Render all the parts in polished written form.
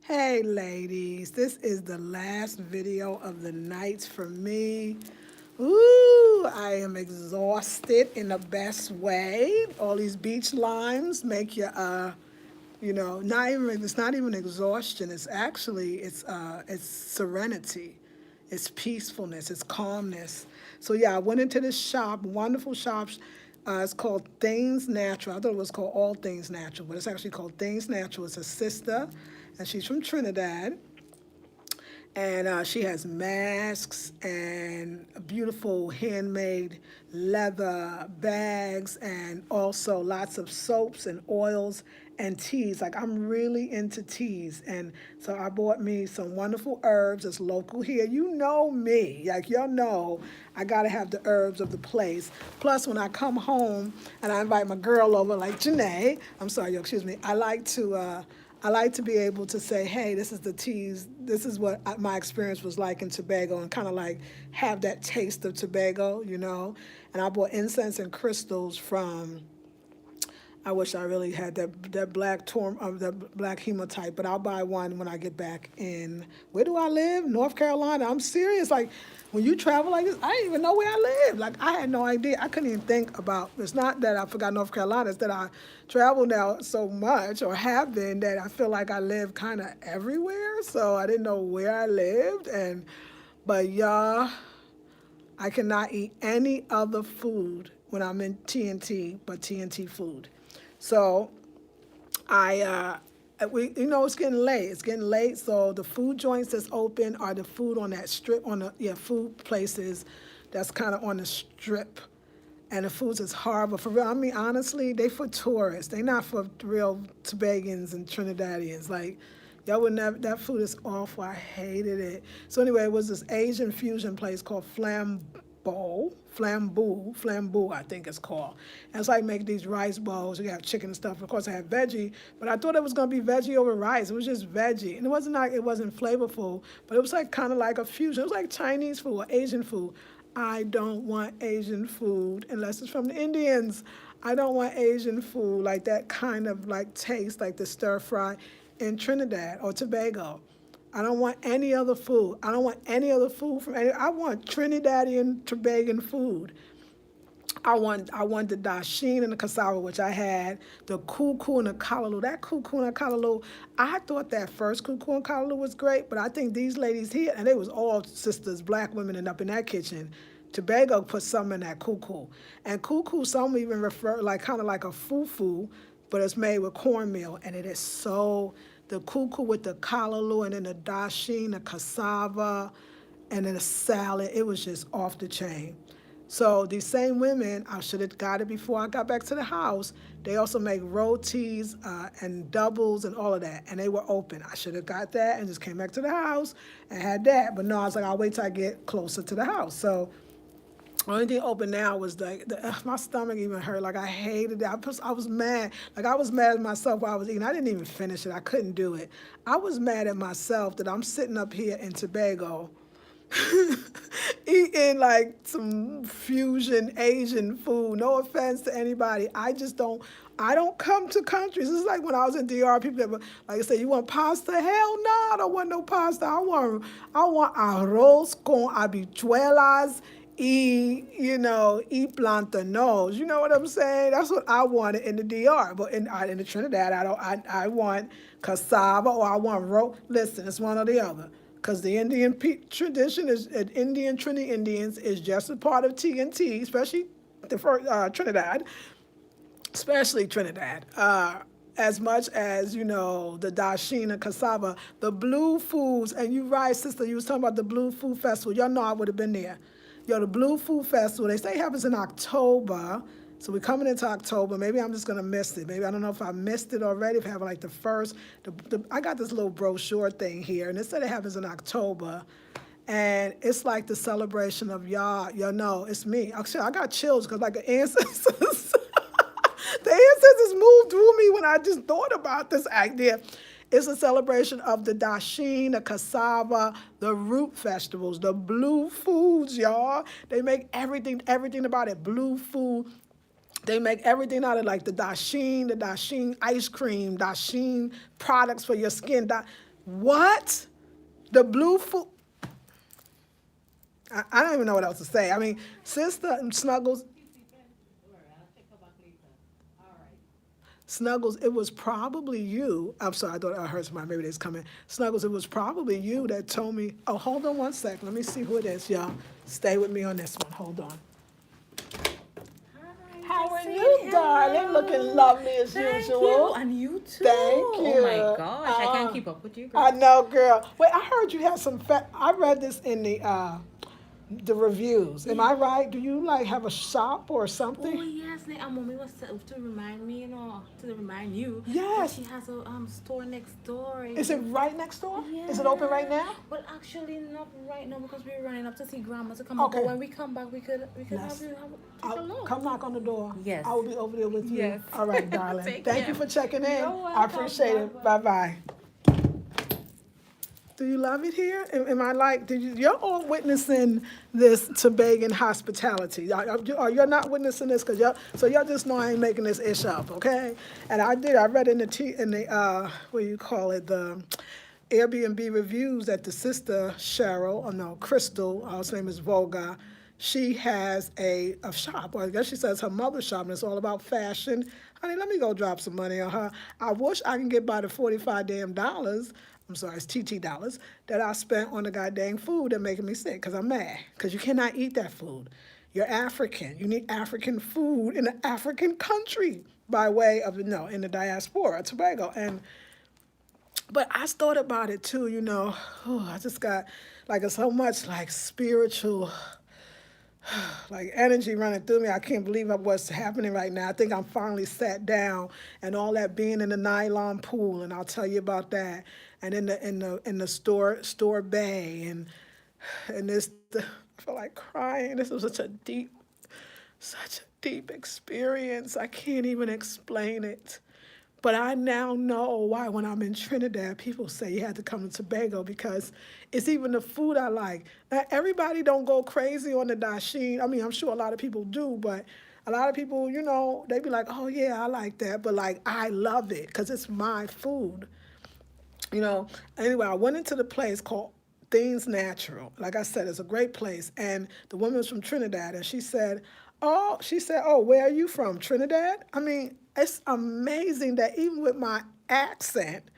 Hey ladies, this is the last video of the night for me. Ooh, I am exhausted in the best way. All these beach limes make you it's not even exhaustion. It's actually it's serenity. It's peacefulness, it's calmness. So yeah, I went into this shop, wonderful shop. It's called Things Natural. I thought it was called All Things Natural, but it's actually called Things Natural. It's a sister, and she's from Trinidad, and she has masks and beautiful handmade leather bags, and also lots of soaps and oils and teas. Like, I'm really into teas, and so I bought me some wonderful herbs. It's local here. You know me, like y'all know, I gotta have the herbs of the place. Plus, when I come home and I invite my girl over, like Janae, I'm sorry, yo, excuse me. I like to be able to say, hey, this is the teas, this is what my experience was like in Tobago, and kind of like have that taste of Tobago, you know? And I bought incense and crystals from, I wish I really had that black that black hematite, but I'll buy one when I get back in, where do I live? North Carolina. I'm serious. Like, when you travel like this, I didn't even know where I live. Like, I had no idea. I couldn't even think about, it's not that I forgot North Carolina, it's that I travel now so much, or have been, that I feel like I live kind of everywhere. So I didn't know where I lived. But y'all, I cannot eat any other food when I'm in T&T but T&T Food. So it's getting late. It's getting late. So the food joints that's open are the food on that strip, food places that's kind of on the strip. And the foods is horrible. For real, I mean, honestly, they for tourists. They not for real Tobagans and Trinidadians. Like, y'all would never, that food is awful. I hated it. So anyway, it was this Asian fusion place called Flambeau, I think it's called. And it's like make these rice bowls. You have chicken and stuff. Of course, I had veggie, but I thought it was gonna be veggie over rice. It was just veggie, and it wasn't flavorful, but it was like kind of like a fusion. It was like Chinese food or Asian food. I don't want Asian food unless it's from the Indians. I don't want Asian food like that kind of like taste, like the stir fry in Trinidad or Tobago. I don't want any other food. I don't want any other food from any. I want Trinidadian Tobagan food. I want the dasheen and the cassava, which I had, the cuckoo and the callaloo. That cuckoo and the callaloo, I thought that first cuckoo and callaloo was great, but I think these ladies here, and they was all sisters, black women, and up in that kitchen, Tobago put some in that cuckoo. And cuckoo, some even refer, like kind of like a fufu, but it's made with cornmeal, and it is so, the cuckoo with the callaloo, and then the dasheen, the cassava, and then the salad, it was just off the chain. So these same women, I should have got it before I got back to the house. They also make rotis and doubles and all of that, and they were open. I should have got that and just came back to the house and had that. But no, I was like, I'll wait till I get closer to the house. So only thing open now was like my stomach even hurt. Like, I hated it. I was mad. Like, I was mad at myself while I was eating. I didn't even finish it. I couldn't do it. I was mad at myself that I'm sitting up here in Tobago eating like some fusion Asian food. No offense to anybody. I don't come to countries. It's like when I was in DR, people that were, like I said, you want pasta? Hell no, I don't want no pasta. I want arroz con habichuelas y plantanos. You know what I'm saying? That's what I wanted in the DR. But in the Trinidad, I want cassava, or I want listen, it's one or the other. Because the Indian tradition is, Indian Trini Indians is just a part of T&T, especially the first, Trinidad, especially Trinidad. As much as, the dasheen and cassava, the blue foods, and you right, sister, you was talking about the Blue Food Festival. Y'all know I would have been there. Yo, the Blue Food Festival, they say it happens in October. So we're coming into October. Maybe I'm just gonna miss it. Maybe I don't know if I missed it already. If I have like the first, I got this little brochure thing here, and it said it happens in October, and it's like the celebration of y'all. Y'all know it's me. Actually, I got chills because like the ancestors, the ancestors moved through me when I just thought about this idea. It's a celebration of the dasheen, the cassava, the root festivals, the blue foods, y'all. They make everything about it, blue food. They make everything out of like the dasheen ice cream, dasheen products for your skin. What? The blue food. I don't even know what else to say. I mean, Sister Snuggles, Snuggles, it was probably you. I'm sorry, I thought I heard somebody. Maybe they's coming. Snuggles, it was probably you that told me. Oh, hold on one second. Let me see who it is, y'all. Stay with me on this one. Hold on. How are you, darling? Looking lovely as Thank usual. you, and you too. Thank you. Oh my gosh, I can't keep up with you, girl. I know, girl. Wait, I heard you had some fat. I read this in the reviews. Am I right? Do you like have a shop or Oh something? yes, mommy was to remind me, to remind you that Yes. she has a store next door. Is it right next door? Yeah. Is it open right now? Well, actually, not right now because we're running up to see grandma to come up. Okay. But when we come back, we could Yes. take a I'll look. come knock on the door. Yes. I will be over there with you. Yes. All right, darling. Take Thank care. you for checking in. You're I welcome. appreciate it. Bye bye. Do you love it here? Am I like, you're all witnessing this Tobagan hospitality. You're not witnessing this because y'all just know I ain't making this ish up, okay? And I read in the what do you call it, the Airbnb reviews that the sister Cheryl, oh no, Crystal, her name is Volga, she has a shop, or I guess she says her mother's shop, and it's all about fashion. Honey, let me go drop some money on her. I wish I can get by the 45 damn dollars. I'm sorry, it's TT dollars that I spent on the goddamn food that making me sick because I'm mad. Because you cannot eat that food. You're African. You need African food in an African country by way of, in the diaspora, Tobago. But I thought about it too, I just got like so much like spiritual like energy running through me. I can't believe what's happening right now. I think I'm finally sat down and all that being in the nylon pool, and I'll tell you about that. And in the store bay and I feel like crying. This was such a deep experience. I can't even explain it. But I now know why when I'm in Trinidad, people say you had to come to Tobago because it's even the food I like. Now, everybody don't go crazy on the dasheen. I mean, I'm sure a lot of people do, but a lot of people, they be like, oh yeah, I like that. But like, I love it because it's my food. Anyway, I went into the place called Things Natural. Like I said, it's a great place. And the woman was from Trinidad, and oh, where are you from? Trinidad? I mean, it's amazing that even with my accent,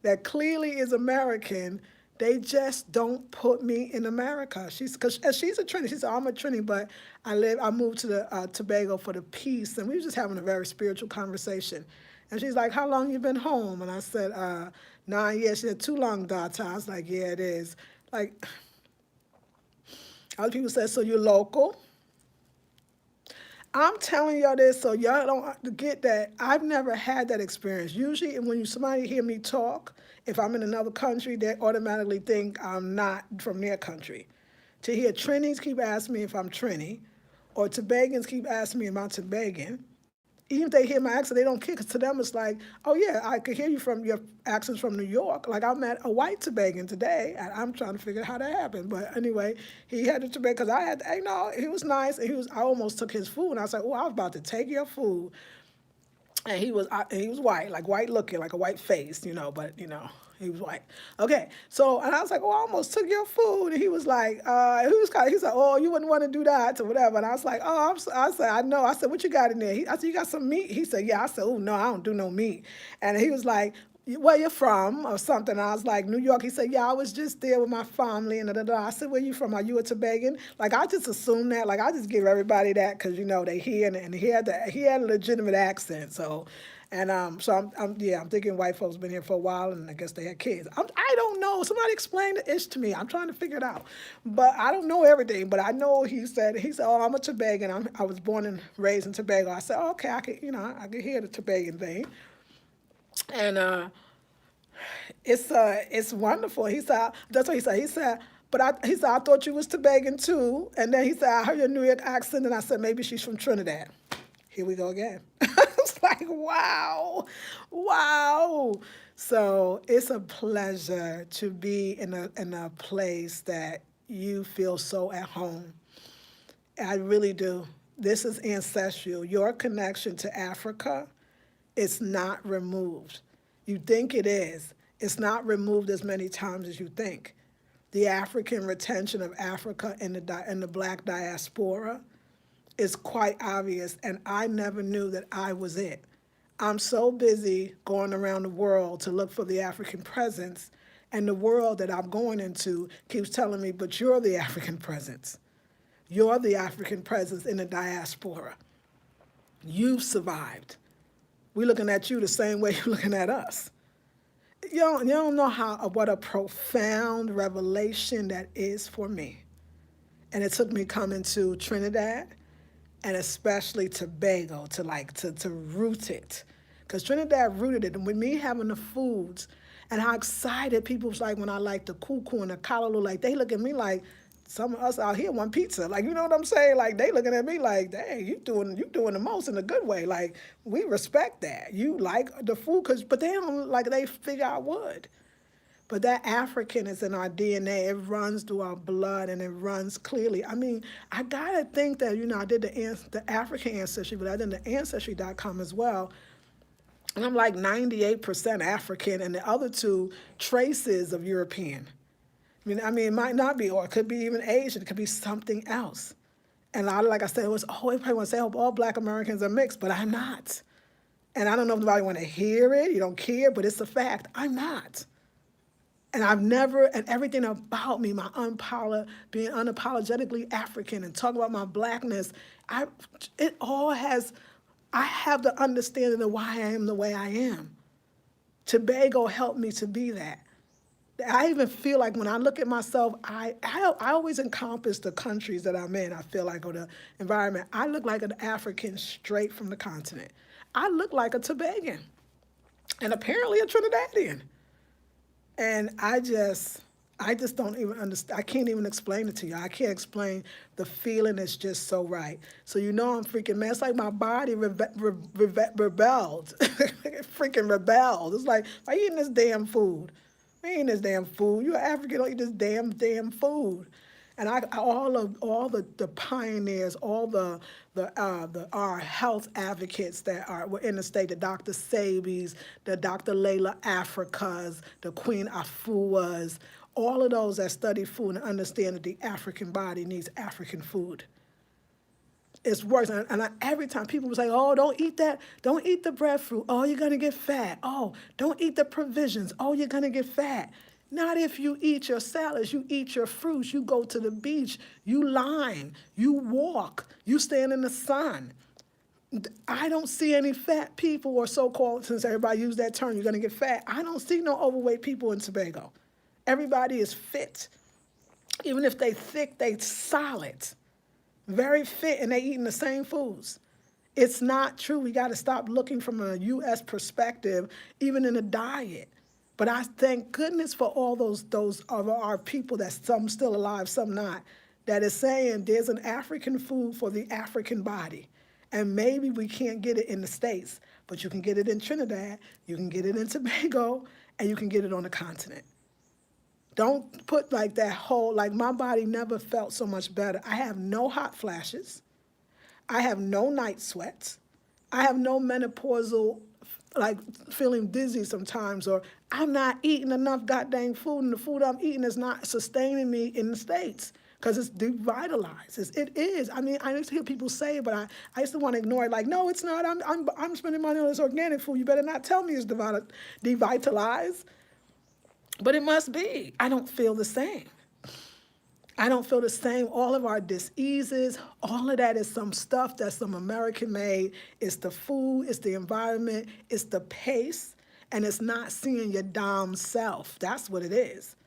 that clearly is American, they just don't put me in America. Because she's a Trini. She said, I'm a Trini, but I moved to the Tobago for the peace. And we were just having a very spiritual conversation. And she's like, how long you been home? And I said, 9 years. She said, too long, daughter. I was like, yeah, it is. Like, other people said, so you're local? I'm telling y'all this so y'all don't get that. I've never had that experience. Usually when somebody hear me talk, if I'm in another country, they automatically think I'm not from their country. To hear Trinis keep asking me if I'm Trini, or Tobagans keep asking me if I'm Tobagan, even if they hear my accent, they don't care. Because to them, it's like, oh, yeah, I could hear you from your accents from New York. Like, I met a white Tobagan today, and I'm trying to figure out how that happened. But anyway, he had the Tobagan, because he was nice, and I almost took his food. And I was like, oh, I was about to take your food. And he was white, like white looking, like a white face, but, he was white. Okay, so, and I was like, oh, I almost took your food. And he was like, he's like, oh, you wouldn't want to do that or whatever. And I was like, oh, I said, I know. I said, what you got in there? I said, you got some meat? He said, yeah. I said, oh, no, I don't do no meat. And he was like, where you from or something? And I was like, New York. He said, yeah, I was just there with my family and da-da-da. I said, where you from? Are you a Tobagan? Like, I just assume that. Like, I just give everybody that because, they hear and he had a legitimate accent. So, and I'm thinking white folks been here for a while, and I guess they had kids. I don't know. Somebody explain the ish to me. I'm trying to figure it out, but I don't know everything. But I know he said, oh, I'm a Tobagan. I was born and raised in Tobago. I said, oh, okay, I could hear the Tobagan thing, and it's wonderful. He said, that's what he said. He said. He said, I thought you was Tobagan too. And then he said, I heard your New York accent. And I said, maybe she's from Trinidad. Here we go again. It's like, wow, wow. So it's a pleasure to be in a place that you feel so at home. I really do. This is ancestral. Your connection to Africa is not removed. You think it is. It's not removed as many times as you think. The African retention of Africa and the black diaspora is quite obvious, and I never knew that I was it. I'm so busy going around the world to look for the African presence, and the world that I'm going into keeps telling me, but you're the African presence. You're the African presence in the diaspora. You've survived. We're looking at you the same way you're looking at us. You don't know what a profound revelation that is for me. And it took me coming to Trinidad and especially Tobago to root it. Because Trinidad rooted it. And with me having the foods and how excited people's like when I like the cuckoo and the callaloo, like they look at me like, some of us out here want pizza. Like, you know what I'm saying? Like, they looking at me like, dang, you doing the most in a good way. Like, we respect that. You like the food, but they don't, like, they figure I would. But that African is in our DNA. It runs through our blood, and it runs clearly. I mean, I got to think that, I did the African ancestry, but I did the Ancestry.com as well. And I'm like 98% African, and the other two traces of European. I mean, it might not be, or it could be even Asian. It could be something else. And like I said, everybody want to say, oh, all black Americans are mixed, but I'm not. And I don't know if anybody want to hear it. You don't care, but it's a fact. I'm not. And and everything about me, being unapologetically African and talking about my blackness, I have the understanding of why I am the way I am. Tobago helped me to be that. I even feel like when I look at myself, I always encompass the countries that I'm in, I feel like, or the environment. I look like an African straight from the continent. I look like a Tobagan and apparently a Trinidadian. And I just don't even understand. I can't even explain it to you. I can't explain the feeling. It's just so right. So I'm freaking mad. It's like my body rebelled. Freaking rebelled. It's like, why are you eating this damn food? I ain't this damn food. You're African, don't eat this damn food. And all the pioneers, all our health advocates that were in the state, the Dr. Sabis, the Dr. Layla Africas, the Queen Afuas, all of those that study food and understand that the African body needs African food. It's worse. And every time people will say, oh, don't eat that. Don't eat the breadfruit. Oh, you're going to get fat. Oh, don't eat the provisions. Oh, you're going to get fat. Not if you eat your salads, you eat your fruits, you go to the beach, you line, you walk, you stand in the sun. I don't see any fat people or so-called, since everybody used that term, you're going to get fat. I don't see no overweight people in Tobago. Everybody is fit. Even if they thick, they solid. Very fit, and they eating the same foods. It's not true. We got to stop looking from a U.S. perspective, even in a diet. But I thank goodness for all those of our people, that some still alive, some not, that is saying there's an African food for the African body. And maybe we can't get it in the States, but you can get it in Trinidad, you can get it in Tobago, and you can get it on the continent. Don't put like that whole, like my body never felt so much better. I have no hot flashes. I have no night sweats. I have no menopausal, like feeling dizzy sometimes, or I'm not eating enough goddamn food, and the food I'm eating is not sustaining me in the States because it's devitalized. It is. I mean, I used to hear people say it, but I used to want to ignore it. Like, no, it's not. I'm spending money on this organic food. You better not tell me it's devitalized. But it must be. I don't feel the same. I don't feel the same. All of our diseases, all of that is some stuff that's some American made. It's the food, it's the environment, it's the pace, and it's not seeing your damn self. That's what it is.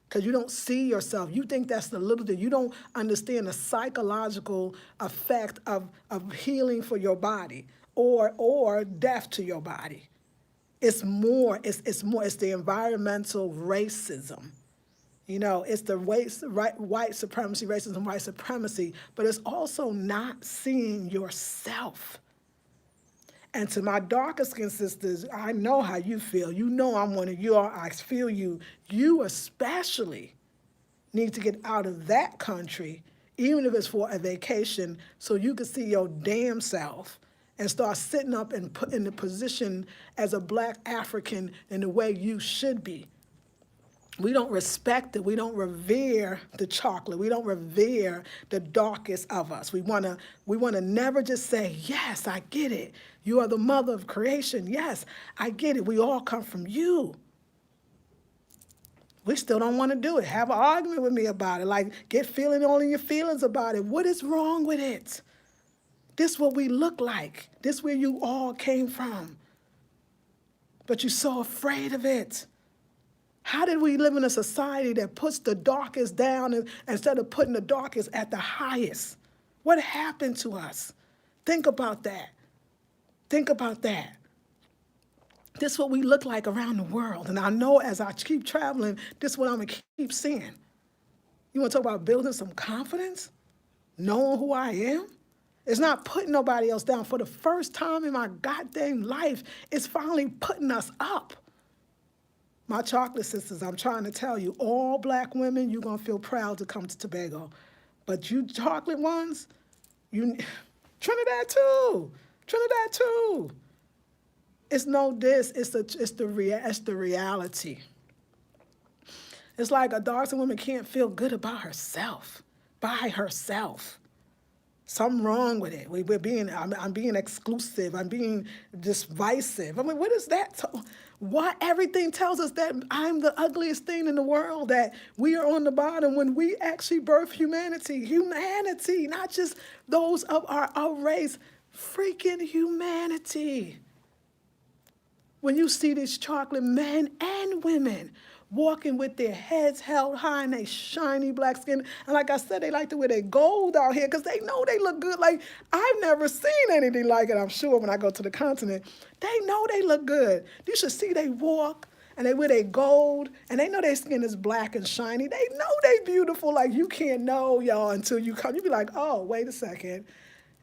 Because you don't see yourself. You think that's the little thing. You don't understand the psychological effect of healing for your body or death to your body. It's more. It's the environmental racism. It's the white supremacy, racism, white supremacy, but it's also not seeing yourself. And to my darker skin sisters, I know how you feel. You know I'm one of your, I feel you. You especially need to get out of that country, even if it's for a vacation, so you can see your damn self and start sitting up and put in the position as a black African in the way you should be. We don't respect it. We don't revere the chocolate. We don't revere the darkest of us. We wanna never just say, yes, I get it. You are the mother of creation. Yes, I get it. We all come from you. We still don't want to do it. Have an argument with me about it. Like, get feeling all in your feelings about it. What is wrong with it? This is what we look like. This is where you all came from. But you're so afraid of it. How did we live in a society that puts the darkest down instead of putting the darkest at the highest? What happened to us? Think about that. Think about that. This is what we look like around the world. And I know as I keep traveling, this is what I'm going to keep seeing. You want to talk about building some confidence? Knowing who I am? It's not putting nobody else down. For the first time in my goddamn life, it's finally putting us up. My chocolate sisters, I'm trying to tell you, all black women, you're going to feel proud to come to Tobago. But you chocolate ones, Trinidad too. Trinidad too. It's no this, it's the reality. It's like a dark-skinned woman can't feel good about herself, by herself. Something wrong with it. I'm being exclusive. I'm being divisive. I mean, what is that? Why everything tells us that I'm the ugliest thing in the world, that we are on the bottom when we actually birth humanity. Humanity, not just those of our race. Freaking humanity. When you see these chocolate men and women walking with their heads held high and they shiny black skin. And like I said, they like to wear their gold out here because they know they look good. Like, I've never seen anything like it, I'm sure, when I go to the continent. They know they look good. You should see they walk and they wear their gold and they know their skin is black and shiny. They know they beautiful. Like, you can't know, y'all, until you come. You be like, oh, wait a second.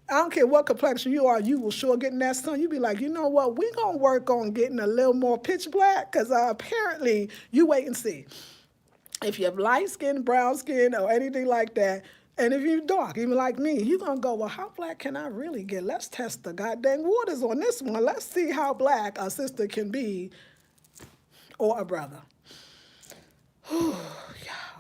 I don't care what complexion you are, you will sure get in that sun. You be like, you know what, we're going to work on getting a little more pitch black because apparently you wait and see. If you have light skin, brown skin, or anything like that, and if you're dark, even like me, you're going to go, well, how black can I really get? Let's test the goddamn waters on this one. Let's see how black a sister can be or a brother.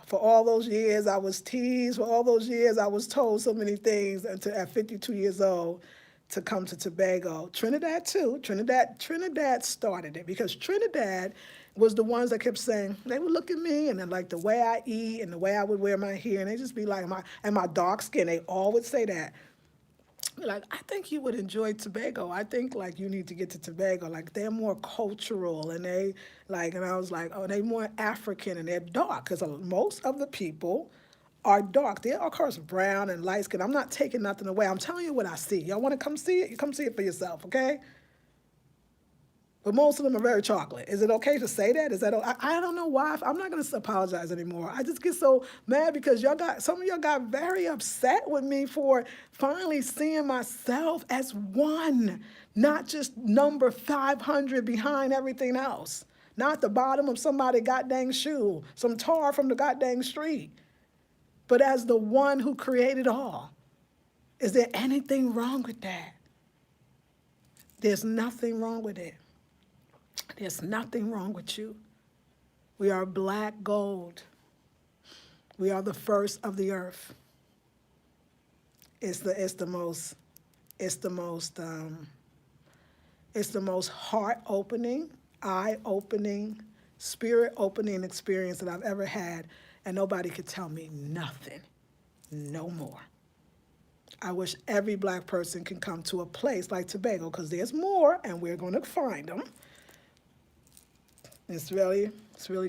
For all those years I was teased, for all those years I was told so many things until at 52 years old to come to Tobago. Trinidad too. Trinidad started it because Trinidad was the ones that kept saying, they would look at me and then like the way I eat and the way I would wear my hair, and they just be like, my dark skin, they all would say that. Like, I think you would enjoy Tobago. I think, like, you need to get to Tobago. Like, they're more cultural, and they, like, and I was like, oh, they're more African, and they're dark, because most of the people are dark. They're, of course, brown and light skin. I'm not taking nothing away. I'm telling you what I see. Y'all want to come see it? You come see it for yourself, okay? But most of them are very chocolate. Is it okay to say that? Is that I don't know why. I'm not going to apologize anymore. I just get so mad because some of y'all got very upset with me for finally seeing myself as one, not just number 500 behind everything else. Not the bottom of somebody's goddamn shoe, some tar from the goddamn street, but as the one who created all. Is there anything wrong with that? There's nothing wrong with it. There's nothing wrong with you. We are black gold. We are the first of the earth. It's the most heart-opening, eye-opening, spirit-opening experience that I've ever had, and nobody could tell me nothing, no more. I wish every black person can come to a place like Tobago, because there's more, and we're going to find them. It's really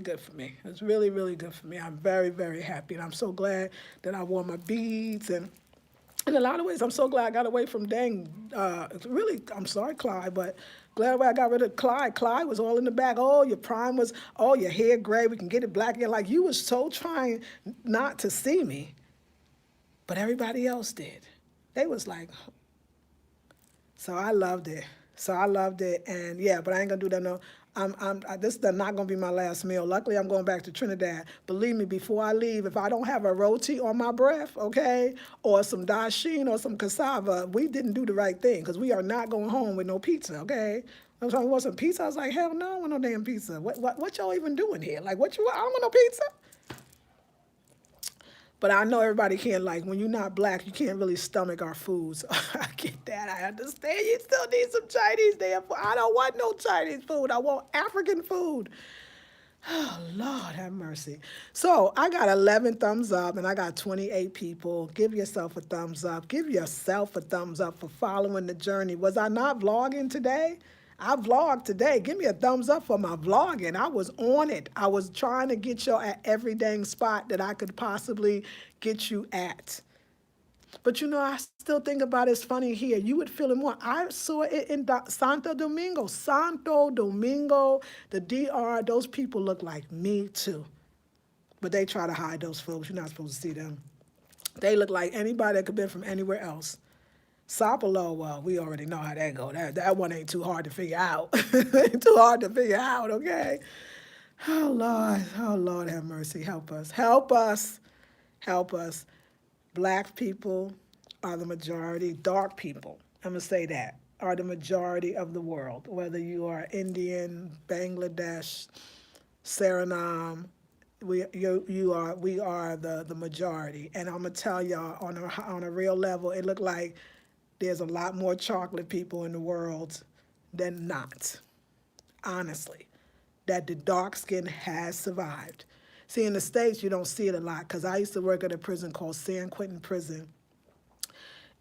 good for me. It's really, really good for me. I'm very, very happy. And I'm so glad that I wore my beads. And in a lot of ways, I'm so glad I got away from I'm sorry, Clyde, but glad I got rid of Clyde. Clyde was all in the back. Oh, your prime was, oh, your hair gray. We can get it black again. Like, you was so trying not to see me. But everybody else did. They was like, so I loved it. And yeah, but I ain't going to do that no. This is not going to be my last meal. Luckily, I'm going back to Trinidad. Believe me, before I leave, if I don't have a roti on my breath, okay, or some dasheen or some cassava, we didn't do the right thing because we are not going home with no pizza, okay? I was talking about some pizza. I was like, hell no, I want no damn pizza. What y'all even doing here? Like, what you? I don't want no pizza. But I know everybody can't, like, when you're not black, you can't really stomach our food. So I get that. I understand you still need some Chinese damn food. I don't want no Chinese food. I want African food. Oh, Lord have mercy. So I got 11 thumbs up and I got 28 people. Give yourself a thumbs up. Give yourself a thumbs up for following the journey. Was I not vlogging today? I vlogged today. Give me a thumbs up for my vlogging. I was on it. I was trying to get you at every dang spot that I could possibly get you at. But you know, I still think about it's funny here. You would feel it more. I saw it in Santo Domingo. Santo Domingo, the DR, those people look like me too. But they try to hide those folks. You're not supposed to see them. They look like anybody that could have been from anywhere else. Sapelo, well, we already know how that go. That one ain't too hard to figure out. Ain't too hard to figure out, okay? Oh, Lord have mercy. Help us. Help us. Help us. Black people are the majority. Dark people, I'm going to say that, are the majority of the world. Whether you are Indian, Bangladesh, Suriname, we are the majority. And I'm going to tell y'all on a real level, it looked like there's a lot more chocolate people in the world than not, honestly, that the dark skin has survived. See, in the States, you don't see it a lot because I used to work at a prison called San Quentin Prison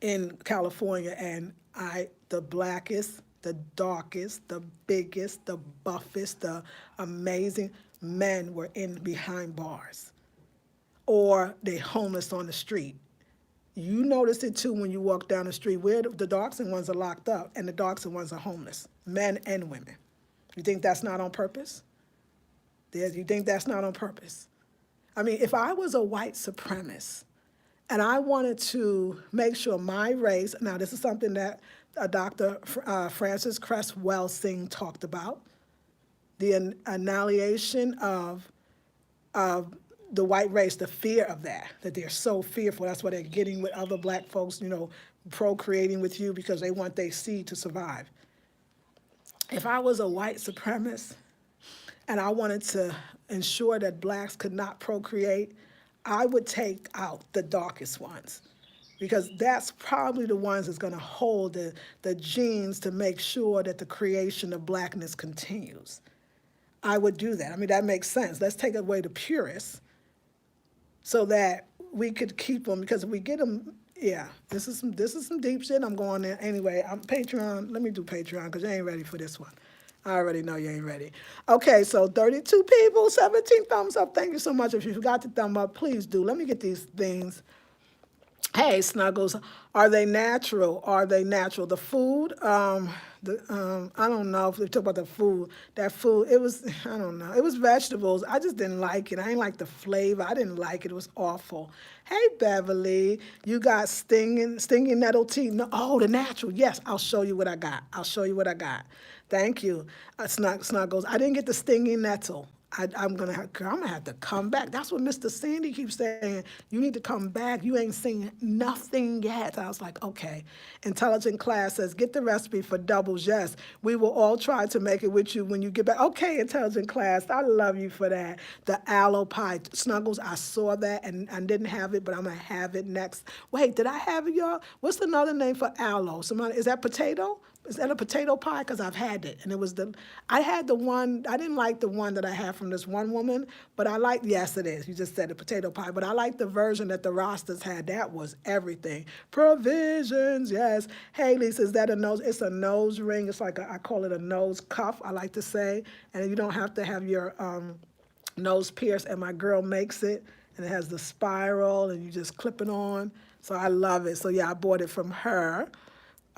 in California, and the blackest, the darkest, the biggest, the buffest, the amazing men were in behind bars, or they homeless on the street. You notice it too when you walk down the street where the dark-skinned ones are locked up and the dark-skinned ones are homeless, men and women. You think that's not on purpose? You think that's not on purpose? I mean, if I was a white supremacist and I wanted to make sure my race, now this is something that Dr. Francis Cress Welsing talked about, the annihilation of the white race, the fear of that they're so fearful. That's why they're getting with other black folks, procreating with you because they want their seed to survive. If I was a white supremacist and I wanted to ensure that blacks could not procreate, I would take out the darkest ones because that's probably the ones that's going to hold the genes to make sure that the creation of blackness continues. I would do that. I mean, that makes sense. Let's take away the purists so that we could keep them, because if we get them, yeah, this is some deep shit. I'm going there. Anyway, I'm Patreon. Let me do Patreon because you ain't ready for this one. I already know you ain't ready. Okay, so 32 people, 17 thumbs up. Thank you so much. If you forgot to thumb up, please do. Let me get these things. Hey, Snuggles, are they natural? Are they natural? The food, I don't know if they talk about the food. That food, it was, I don't know. It was vegetables. I just didn't like it. I didn't like the flavor. I didn't like it. It was awful. Hey, Beverly, you got stinging nettle tea. No, oh, the natural. Yes, I'll show you what I got. I'll show you what I got. Thank you, Snuggles. I didn't get the stinging nettle. I'm gonna have to come back. That's what Mr. Sandy keeps saying. You need to come back. You ain't seen nothing yet. I was like, okay. Intelligent Class says, get the recipe for doubles. Yes, we will all try to make it with you when you get back. Okay, Intelligent Class, I love you for that. The aloe pie. Snuggles, I saw that and I didn't have it, but I'm gonna have it next. Wait, did I have it, y'all? What's another name for aloe? Is that potato? Is that a potato pie? Because I've had it. And I had the one, I didn't like the one that I had from this one woman, but I like, yes it is, you just said a potato pie, but I like the version that the Rastas had. That was everything. Provisions, yes. Haley says, is that a nose? It's a nose ring. It's like, I call it a nose cuff, I like to say. And you don't have to have your nose pierced, and my girl makes it, and it has the spiral, and you just clip it on. So I love it. So yeah, I bought it from her.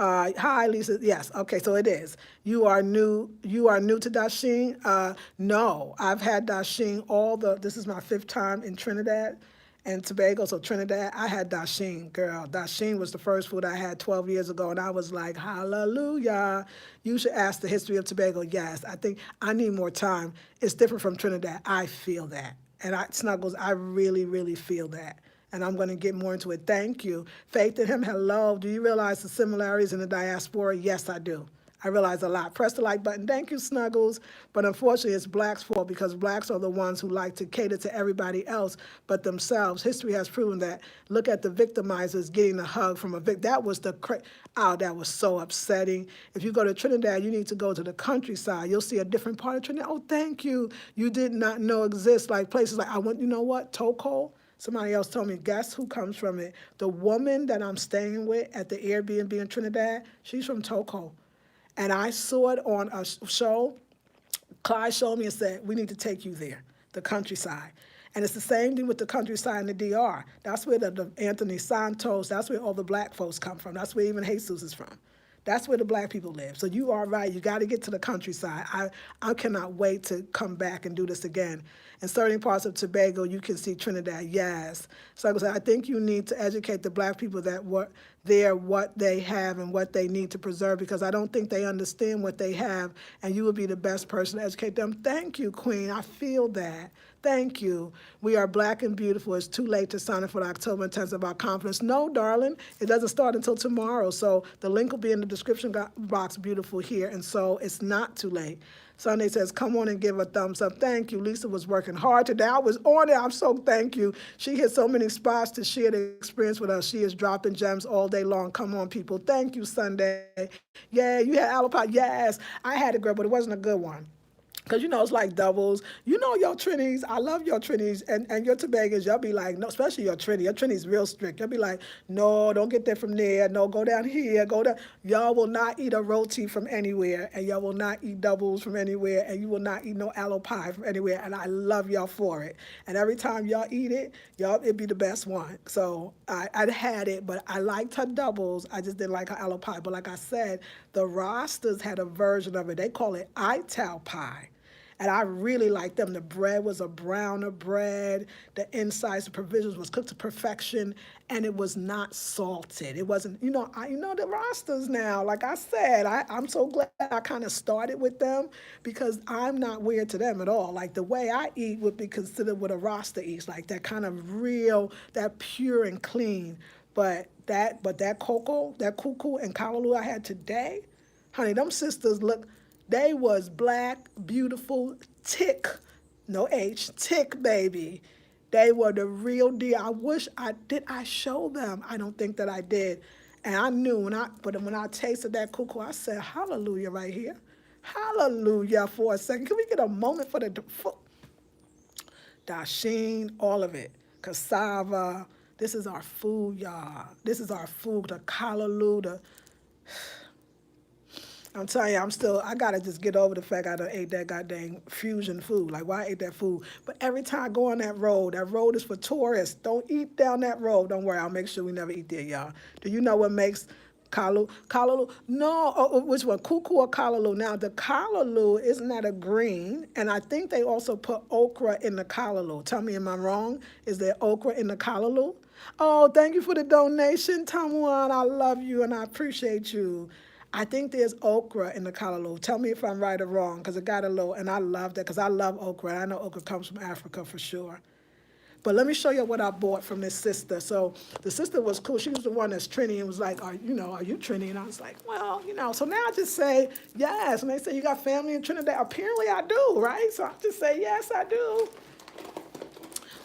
Hi, Lisa. Yes. Okay. So it is. You are new to Dasheen? No, I've had Dasheen this is my 5th time in Trinidad, and Tobago, so Trinidad, I had dasheen, girl. Dasheen was the first food I had 12 years ago, and I was like, hallelujah. You should ask the history of Tobago. Yes, I think I need more time. It's different from Trinidad. I feel that. And Snuggles, I really, really feel that. And I'm going to get more into it. Thank you. Faith in him, hello. Do you realize the similarities in the diaspora? Yes, I do. I realize a lot. Press the like button. Thank you, Snuggles. But unfortunately, it's blacks' fault because blacks are the ones who like to cater to everybody else but themselves. History has proven that. Look at the victimizers getting a hug from a victim. That was that was so upsetting. If you go to Trinidad, you need to go to the countryside. You'll see a different part of Trinidad. Oh, thank you. You did not know exists. Like places like, you know what, Toko? Somebody else told me, guess who comes from it? The woman that I'm staying with at the Airbnb in Trinidad, she's from Toko. And I saw it on a show. Clyde showed me and said, we need to take you there, the countryside. And it's the same thing with the countryside in the DR. That's where the Anthony Santos, that's where all the black folks come from. That's where even Jesus is from. That's where the black people live. So you are right. You got to get to the countryside. I cannot wait to come back and do this again. In certain parts of Tobago, you can see Trinidad. Yes. So I think you need to educate the black people that what they have and what they need to preserve, because I don't think they understand what they have, and you would be the best person to educate them. Thank you, Queen. I feel that. Thank you. We are black and beautiful. It's too late to sign up for the October Intensive about confidence. No, darling, it doesn't start until tomorrow. So the link will be in the description box, beautiful here. And so it's not too late. Sunday says, come on and give a thumbs up. Thank you. Lisa was working hard today. I was on it. I'm so thank you. She hit so many spots to share the experience with us. She is dropping gems all day long. Come on, people. Thank you, Sunday. Yeah, you had apple pie. Yes, I had it, girl, but it wasn't a good one. Because, it's like doubles. Your Trinis, I love your Trinis, and your Tobagos, y'all be like, no, especially your Trini. Your Trini's real strict. Y'all be like, no, don't get that from there. No, go down here. Go down. Y'all will not eat a roti from anywhere, and y'all will not eat doubles from anywhere, and you will not eat no aloe pie from anywhere, and I love y'all for it. And every time y'all eat it, it'd be the best one. So I had it, but I liked her doubles. I just didn't like her aloe pie. But like I said, the Rastas had a version of it. They call it Ital pie. And I really liked them. The bread was a browner bread. The insides, the provisions was cooked to perfection, and it was not salted. It wasn't, the Rastas now. Like I said, I'm so glad I kind of started with them, because I'm not weird to them at all. Like the way I eat would be considered what a Rasta eats, like that kind of real, that pure and clean. But that cocoa, that cuckoo and callaloo I had today, honey, them sisters look. They was black, beautiful, tick, no H, tick, baby. They were the real deal. I wish I show them? I don't think that I did. And I knew when I tasted that cuckoo, I said, hallelujah right here. Hallelujah for a second. Can we get a moment for the dasheen, all of it. Cassava. This is our food, y'all. This is our food, the callaloo, I'm telling you, I gotta just get over the fact I done ate that goddamn fusion food. Like, why I ate that food? But every time I go on that road is for tourists. Don't eat down that road. Don't worry, I'll make sure we never eat there, y'all. Do you know what makes callaloo? No, which one, cuckoo or callaloo? Now, the callaloo, isn't that a green? And I think they also put okra in the callaloo. Tell me, am I wrong? Is there okra in the callaloo? Oh, thank you for the donation, Tamuan. I love you and I appreciate you. I think there's okra in the callaloo. Tell me if I'm right or wrong, because it got a little, and I love that, because I love okra. And I know okra comes from Africa for sure. But let me show you what I bought from this sister. So the sister was cool. She was the one that's Trini and was like, are you Trini? And I was like, well, So now I just say yes. And they say, you got family in Trinidad? Apparently I do, right? So I just say, yes, I do.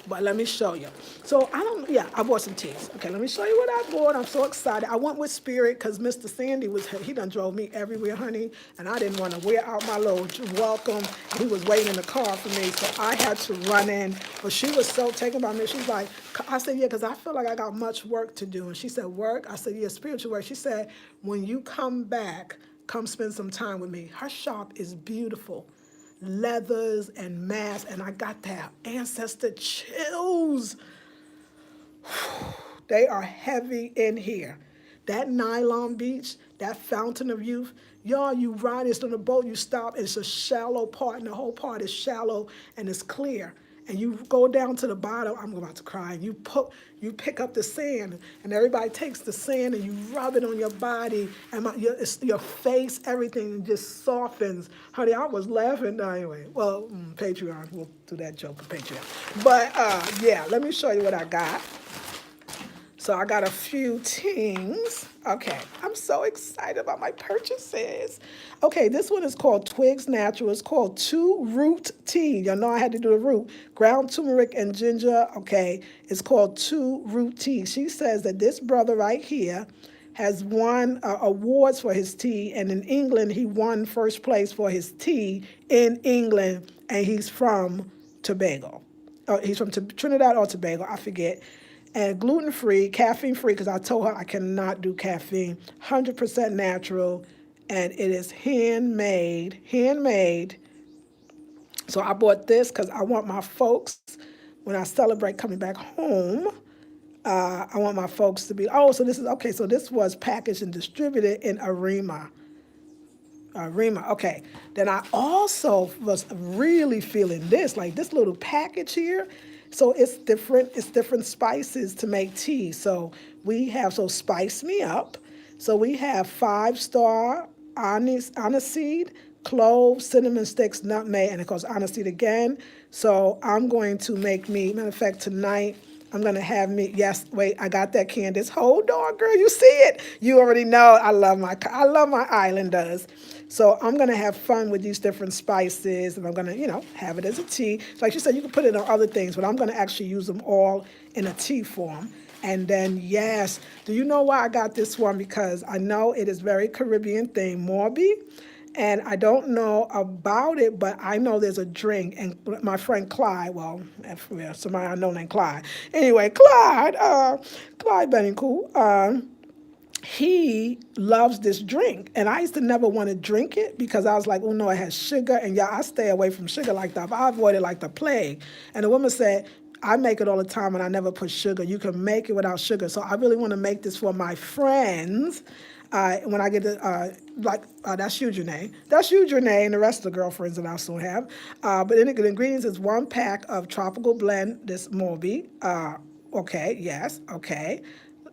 But let me show you. So I bought some teas. Okay, let me show you what I bought. I'm so excited. I went with Spirit because Mr. Sandy he done drove me everywhere, honey, and I didn't want to wear out my little welcome. He was waiting in the car for me, so I had to run in. But she was so taken by me. She's like, I said, yeah, because I feel like I got much work to do. And she said, work? I said, yeah, spiritual work. She said, when you come back, come spend some time with me. Her shop is beautiful. Leathers and masks, and I got that ancestor chills. They are heavy in here. That nylon beach, that fountain of youth, y'all, you ride this on a boat, you stop, it's a shallow part, and the whole part is shallow and it's clear. and you go down to the bottom. I'm about to cry. And you pick up the sand, and everybody takes the sand and you rub it on your body and your face, everything just softens. Honey, I was laughing anyway. Well, Patreon, we'll do that joke for Patreon. But yeah, let me show you what I got. So I got a few things. Okay, I'm so excited about my purchases. Okay, this one is called Twigs Natural. It's called 2-root tea. Y'all know I had to do the root. Ground turmeric and ginger. Okay, it's called 2-root tea. She says that this brother right here has won awards for his tea, and in England he won first place for his tea in England, and he's from Tobago. He's from Trinidad or Tobago, I forget. And gluten-free, caffeine-free, because I told her I cannot do caffeine. 100% natural, and it is handmade. So I bought this because I want my folks, when I celebrate coming back home, I want my folks to be, so this is, okay, so this was packaged and distributed in Arima. Okay. Then I also was really feeling this, like this little package here. So it's different spices to make tea. So Spice Me Up. So we have 5-star aniseed, cloves, cinnamon sticks, nutmeg, and of course aniseed again. So I'm going to make me, matter of fact, tonight, I'm going to have me, yes, wait, I got that, Candace. Hold on, girl, you see it. You already know I love my islanders. So I'm going to have fun with these different spices, and I'm going to, have it as a tea. So like you said, you can put it on other things, but I'm going to actually use them all in a tea form. And then, yes, do you know why I got this one? Because I know it is very Caribbean thing, Morby. And I don't know about it, but I know there's a drink. And my friend Clyde, somebody I know named Clyde. Anyway, Clyde Benningcool, he loves this drink. And I used to never want to drink it because I was like, oh no, it has sugar. And I stay away from sugar like that. I avoid it like the plague. And the woman said, I make it all the time and I never put sugar. You can make it without sugar. So I really want to make this for my friends. When I get that's you, Janae. That's you, Janae, and the rest of the girlfriends that I still have. But the ingredients is 1 pack of tropical blend, this Morby. Okay, yes, okay.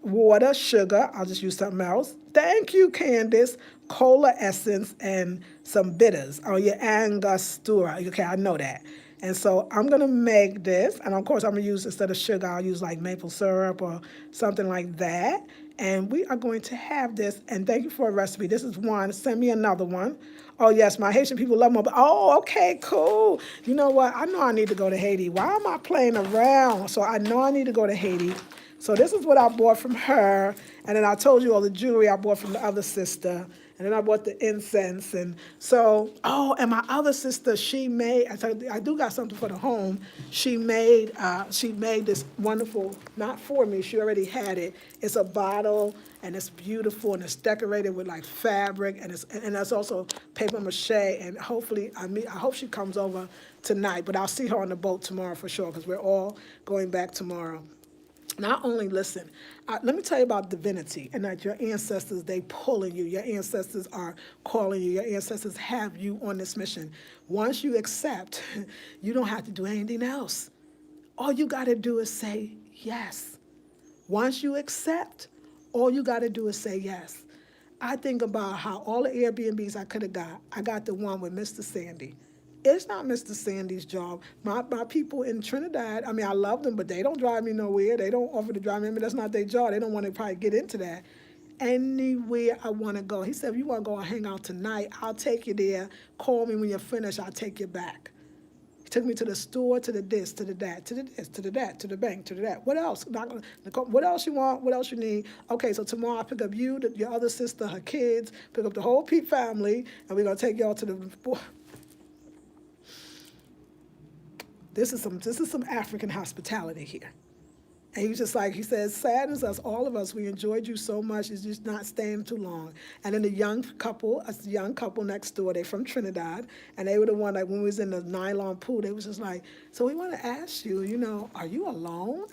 Water, sugar, I'll just use something else. Thank you, Candace. Cola essence and some bitters. Oh, yeah, Angostura. Okay, I know that. And so I'm going to make this, and of course I'm going to use, instead of sugar, I'll use like maple syrup or something like that. And we are going to have this, and thank you for a recipe. This is one. Send me another one. Oh, yes, my Haitian people love more. Oh, okay, cool. You know what? I know I need to go to Haiti. Why am I playing around? So I know I need to go to Haiti. So this is what I bought from her. And then I told you all the jewelry I bought from the other sister. And then I bought the incense. And so, and my other sister, she made, I do got something for the home. She made this wonderful, not for me, she already had it. It's a bottle, and it's beautiful, and it's decorated with like fabric, and that's also paper mache. And hopefully, I hope she comes over tonight, but I'll see her on the boat tomorrow for sure, because we're all going back tomorrow. Not only, listen, let me tell you about divinity, and that your ancestors, they pulling you. Your ancestors are calling you. Your ancestors have you on this mission. Once you accept, you don't have to do anything else. All you got to do is say yes. Once you accept, all you got to do is say yes. I think about how all the Airbnbs I could have got. I got the one with Mr. Sandy. It's not Mr. Sandy's job. My people in Trinidad, I mean, I love them, but they don't drive me nowhere. They don't offer to drive me. I mean, that's not their job. They don't want to probably get into that. Anywhere I want to go. He said, if you want to go and hang out tonight, I'll take you there. Call me when you're finished. I'll take you back. He took me to the store, to the this, to the that, to the this, to the that, to the bank, to the that. What else? What else you want? What else you need? Okay, so tomorrow I pick up you, your other sister, her kids, pick up the whole Pete family, and we're going to take y'all to the... This is some African hospitality here. And he says, saddens us, all of us, we enjoyed you so much, it's just not staying too long. And then a young couple next door, they're from Trinidad, and they were the one, like when we was in the nylon pool, they was just like, so we want to ask you, are you alone?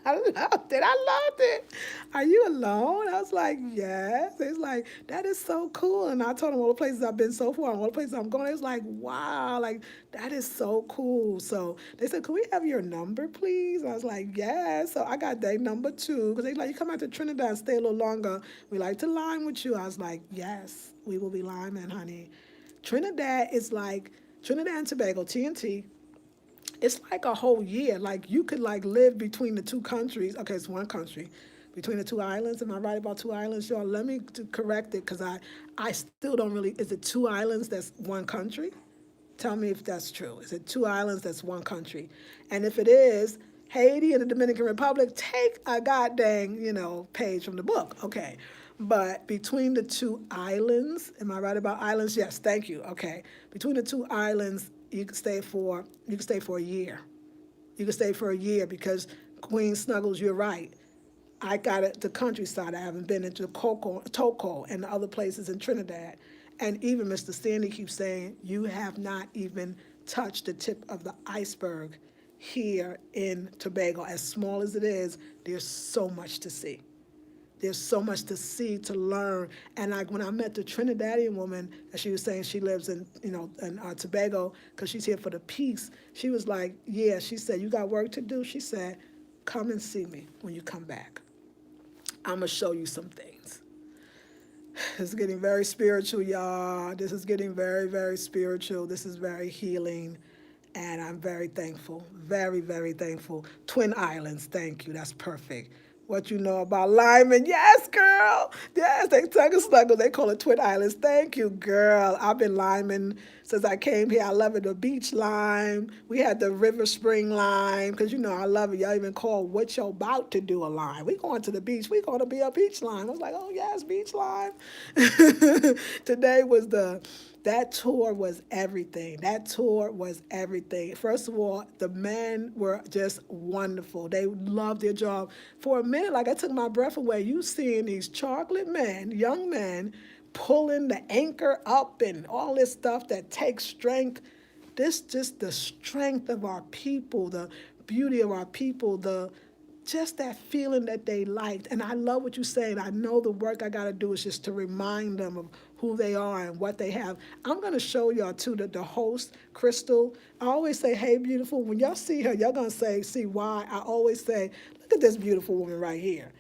I loved it. I loved it. Are you alone? I was like, yes. It's like, that is so cool. And I told them all the places I've been so far and all the places I'm going. It's like, wow, like, that is so cool. So they said, can we have your number, please? I was like, yes. So I got their number too. Because they like, you come out to Trinidad and stay a little longer. We like to lime with you. I was like, yes, we will be liming, honey. Trinidad is like, Trinidad and Tobago, T&T, it's like a whole year. Like you could like live between the two countries. Okay, it's one country. Between the two islands. Am I right about two islands, y'all? Let me correct it because I still don't really, is it two islands that's one country? Tell me if that's true. Is it two islands that's one country? And if it is, Haiti and the Dominican Republic, take a goddamn, page from the book. Okay. But between the two islands, am I right about islands? Yes, thank you. Okay. Between the two islands, you can stay for a year. You can stay for a year because Queen Snuggles, you're right. I got it the countryside. I haven't been into Toco and the other places in Trinidad. And even Mr. Stanley keeps saying, you have not even touched the tip of the iceberg here in Tobago. As small as it is, there's so much to see. There's so much to see, to learn. And like when I met the Trinidadian woman, and she was saying she lives in, Tobago because she's here for the peace. She was like, yeah, she said, you got work to do? She said, come and see me when you come back. I'm going to show you some things. It's getting very spiritual, y'all. This is getting very, very spiritual. This is very healing. And I'm very thankful. Very, very thankful. Twin Islands, thank you. That's perfect. What you know about Lyman? Yes, girl. Yes, they took a snuggle. They call it Twin Islands. Thank you, girl. I've been liming since I came here. I love it. The beach lime. We had the river spring lime because, I love it. Y'all even call what you're about to do a lime. We going to the beach. We going to be a beach lime. I was like, oh, yes, beach lime. Today was that tour was everything. That tour was everything. First of all, the men were just wonderful. They loved their job. For a minute, like I took my breath away. You seeing these chocolate men, young men, pulling the anchor up and all this stuff that takes strength. This just the strength of our people, the beauty of our people, just that feeling that they liked. And I love what you're saying. I know the work I got to do is just to remind them of who they are and what they have. I'm going to show y'all, too, the host, Crystal. I always say, hey, beautiful. When y'all see her, y'all going to see why. I always say, look at this beautiful woman right here.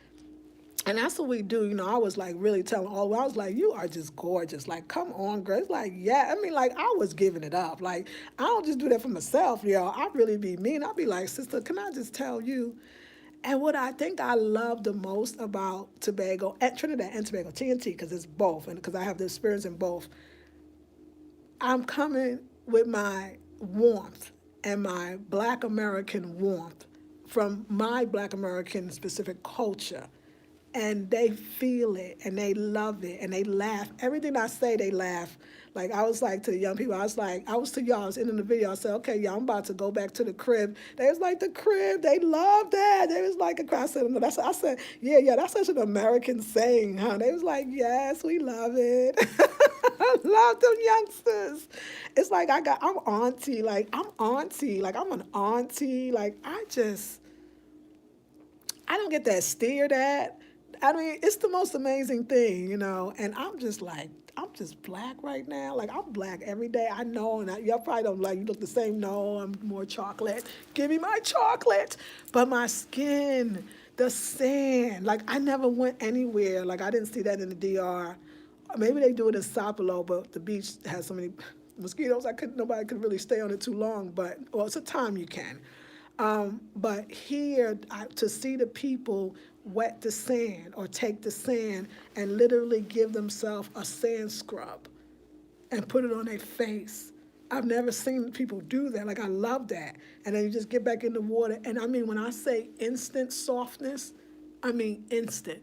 And that's what we do. I was like really telling all, I was like, you are just gorgeous. Like, come on, girl. It's like, yeah. I mean, like, I was giving it up. Like, I don't just do that for myself, y'all. I really be mean. I'll be like, sister, can I just tell you? And what I think I love the most about Tobago, and Trinidad and Tobago, T&T, because it's both, and because I have the experience in both, I'm coming with my warmth and my Black American warmth from my Black American specific culture. And they feel it, and they love it, and they laugh. Everything I say, they laugh. Like, I was like to the young people, I was to y'all, I was in the video, I said, okay, y'all, I'm about to go back to the crib. They was like, the crib, they love that. They was like, I said, I said, yeah, that's such an American saying, huh? They was like, yes, we love it. I love them youngsters. It's like, I'm auntie, like, I'm an auntie, like, I don't get that stared at. I mean, it's the most amazing thing, and I'm just like, I'm just Black right now. Like, I'm Black every day. I know, and y'all probably don't like, you look the same. No, I'm more chocolate. Give me my chocolate. But my skin, the sand, like, I never went anywhere. Like, I didn't see that in the DR. Maybe they do it in Sao Paulo, but the beach has so many mosquitoes, nobody could really stay on it too long, it's a time you can. But here, to see the people wet the sand or take the sand and literally give themselves a sand scrub and put it on their face. I've never seen people do that. Like, I love that. And then you just get back in the water. And I mean, when I say instant softness, I mean instant.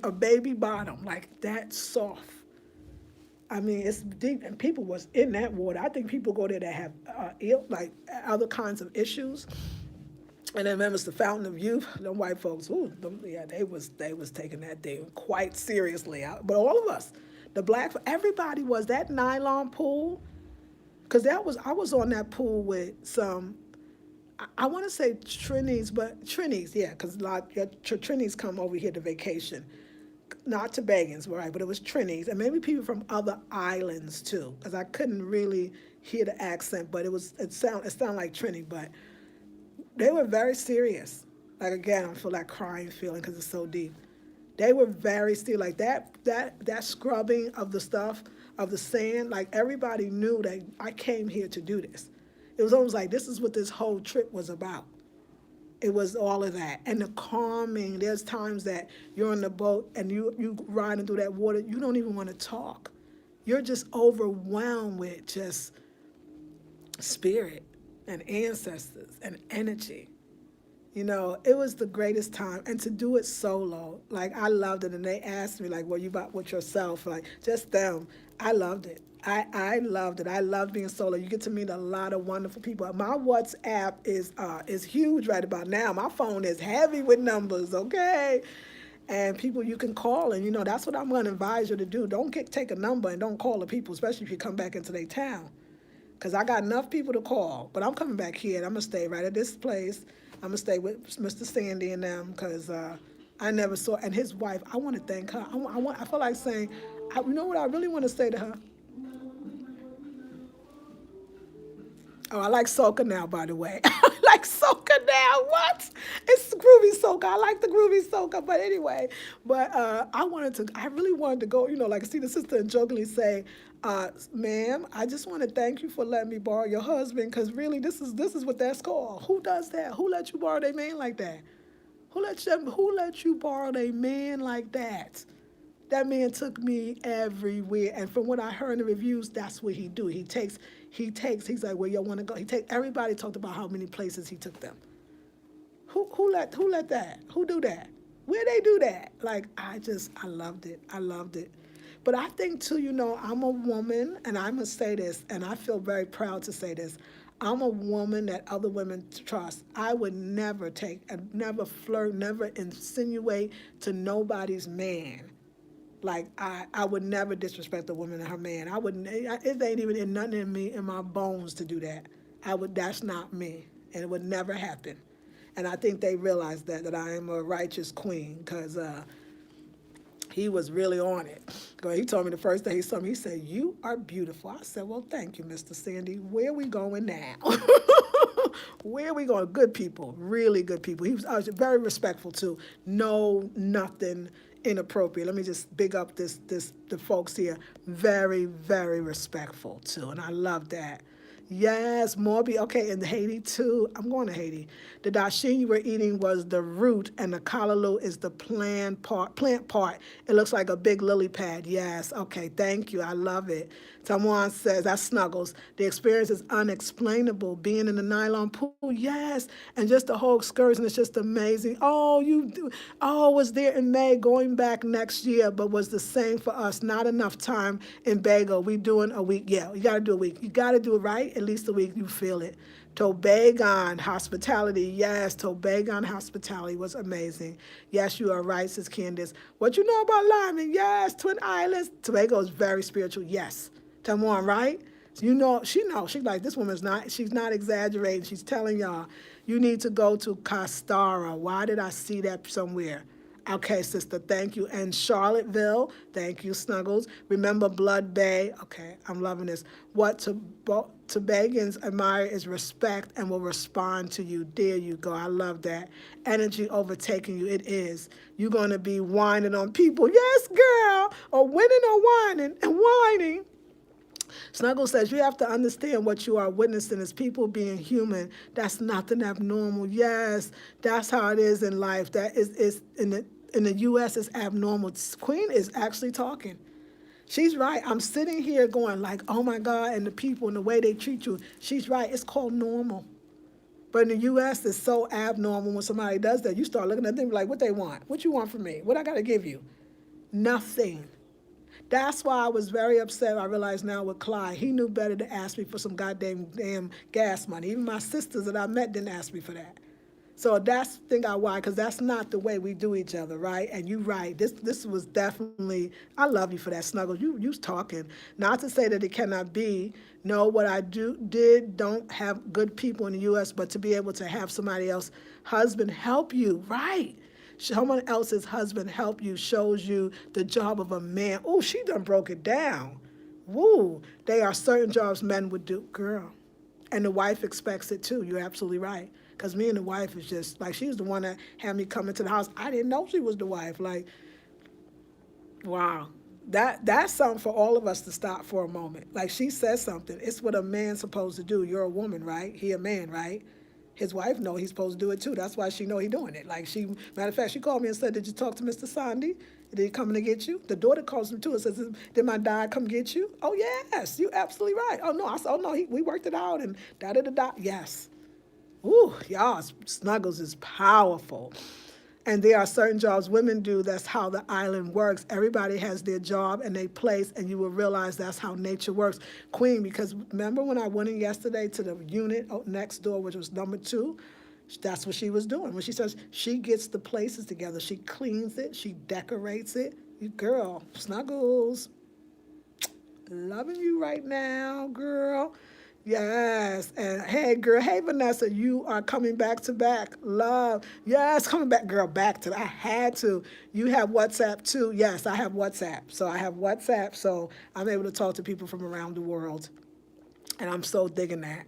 A baby bottom, like that soft. I mean, it's deep, and people was in that water. I think people go there that have other kinds of issues. And then remember, it's the fountain of youth. Them white folks, they was taking that thing quite seriously. But all of us, the Black, everybody was that nylon pool, because I was on that pool with some. I want to say Trinis, but Trinis, yeah, because a lot Trinis come over here to vacation, not Tobagans, right? But it was Trinis, and maybe people from other islands too, because I couldn't really hear the accent, but it sounded like Trini, but they were very serious. Like again, I feel that crying feeling because it's so deep. They were very still like that scrubbing of the stuff of the sand. Like everybody knew that I came here to do this. It was almost like this is what this whole trip was about. It was all of that and the calming. There's times that you're on the boat and you riding through that water. You don't even want to talk. You're just overwhelmed with just spirit and ancestors and energy. It was the greatest time, and to do it solo, like I loved it. And they asked me, like, "Well, you about with yourself?" Like just them. I loved it. I loved it. I loved being solo. You get to meet a lot of wonderful people. My WhatsApp is huge right about now. My phone is heavy with numbers. Okay. And people you can call, and that's what I'm going to advise you to do. Don't take a number and don't call the people, especially if you come back into their town. Because I got enough people to call, but I'm coming back here, and I'm going to stay right at this place. I'm going to stay with Mr. Sandy and them, because I never saw, and his wife, I want to thank her. I feel like saying, you know what I really want to say to her? Oh, I like soca now, by the way. I like soca now. What? It's groovy soca. I like the groovy soca. But anyway, I really wanted to go, like I see the sister and jokingly say, ma'am, I just want to thank you for letting me borrow your husband, because really this is what that's called. Who does that? Who let you borrow their man like that? Who let you borrow their man like that? That man took me everywhere, and from what I heard in the reviews, that's what he do. He's like, where y'all want to go? Everybody talked about how many places he took them. Who let that? Who do that? Where they do that? Like, I loved it. I loved it. But I think too, I'm a woman, and I must say this, and I feel very proud to say this. I'm a woman that other women trust. I would never never flirt, never insinuate to nobody's man. Like, I would never disrespect a woman and her man. I wouldn't. It ain't even in nothing in my bones to do that. That's not me, and it would never happen. And I think they realize that I am a righteous queen, because he was really on it. He told me the first day he saw me, he said, "You are beautiful." I said, "Well, thank you, Mr. Sandy. Where are we going now?" Where are we going? Good people, really good people. I was very respectful too. No, nothing inappropriate. Let me just big up the folks here. Very, very respectful too, and I love that. Yes, Morby. Okay, in Haiti too. I'm going to Haiti. The dasheen you were eating was the root, and the kalaloo is the plant part. It looks like a big lily pad. Yes. Okay. Thank you. I love it. Someone says that Snuggles. The experience is unexplainable. Being in the nylon pool. Yes, and just the whole excursion is just amazing. Was there in May. Going back next year, but was the same for us. Not enough time in Bago. We doing a week. Yeah, you got to do a week. You got to do it right. At least a week. You feel it. Tobago hospitality. Yes, Tobago hospitality was amazing. Yes, you are right, says Candace. What you know about Lyman? Yes, Twin Islands. Tobago is very spiritual. Yes. Tamwan, right? So she knows. She's like, this woman's she's not exaggerating. She's telling y'all, you need to go to Castara. Why did I see that somewhere? Okay, sister, thank you. And Charlottesville, thank you, Snuggles. Remember Blood Bay. Okay, I'm loving this. What Tobagans admire is respect and will respond to you. There you go. I love that. Energy overtaking you. It is. You're going to be whining on people. Yes, girl. Or winning or whining and whining. Snuggle says, you have to understand what you are witnessing as people being human. That's nothing abnormal. Yes, that's how it is in life. That is in the U.S. is abnormal. Queen is actually talking. She's right. I'm sitting here going like, oh my God, and the people and the way they treat you. She's right. It's called normal. But in the U.S., it's so abnormal when somebody does that. You start looking at them like, what they want? What you want from me? What I got to give you? Nothing. That's why I was very upset. I realize now with Clyde. He knew better to ask me for some damn gas money. Even my sisters that I met didn't ask me for that. So that's think I why, because that's not the way we do each other, right? And you right. This was definitely. I love you for that, Snuggles. You was talking. Not to say that it cannot be. No, what I don't have good people in the U.S., but to be able to have somebody else husband help you, right? Someone else's husband help you shows you the job of a man. Oh, she done broke it down. Woo! There are certain jobs men would do, girl. And the wife expects it too. You're absolutely right. Because me and the wife is just, like, she was the one that had me come into the house. I didn't know she was the wife. Like, wow. That's something for all of us to stop for a moment. Like, she says something. It's what a man's supposed to do. You're a woman, right? He a man, right? His wife know he's supposed to do it too. That's why she know he doing it. Like, matter of fact, she called me and said, "Did you talk to Mr. Sandy? Did he come to get you?" The daughter calls him too and says, "Did my dad come get you?" "Oh yes, you absolutely right." "Oh no," I said, "Oh no, we worked it out and da da da da." Yes. Ooh, y'all, Snuggles is powerful. And there are certain jobs women do. That's how the island works. Everybody has their job and their place, and you will realize that's how nature works. Queen, because remember when I went in yesterday to the unit next door, which was number 2, that's what she was doing. When she says she gets the places together, she cleans it, she decorates it. You girl, Snuggles, loving you right now, girl. Yes, and hey, girl, hey, Vanessa, you are coming back to back. Love, yes, coming back, girl, back to. I had to. You have WhatsApp too. Yes, I have WhatsApp. So I have WhatsApp, so I'm able to talk to people from around the world, and I'm so digging that.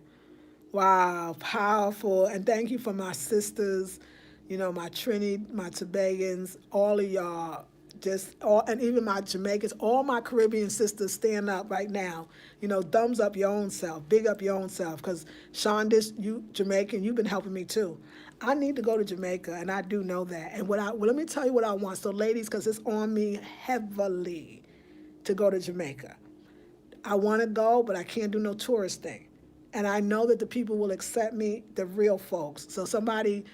Wow, powerful, and thank you for my sisters, my Trini, my Tobagans, all of y'all, just all, and even my Jamaicans, all my Caribbean sisters stand up right now. Thumbs up your own self, big up your own self, because Shonda, you Jamaican, you've been helping me too. I need to go to Jamaica, and I do know that. And let me tell you what I want. So, ladies, because it's on me heavily to go to Jamaica. I want to go, but I can't do no tourist thing. And I know that the people will accept me, the real folks. So somebody,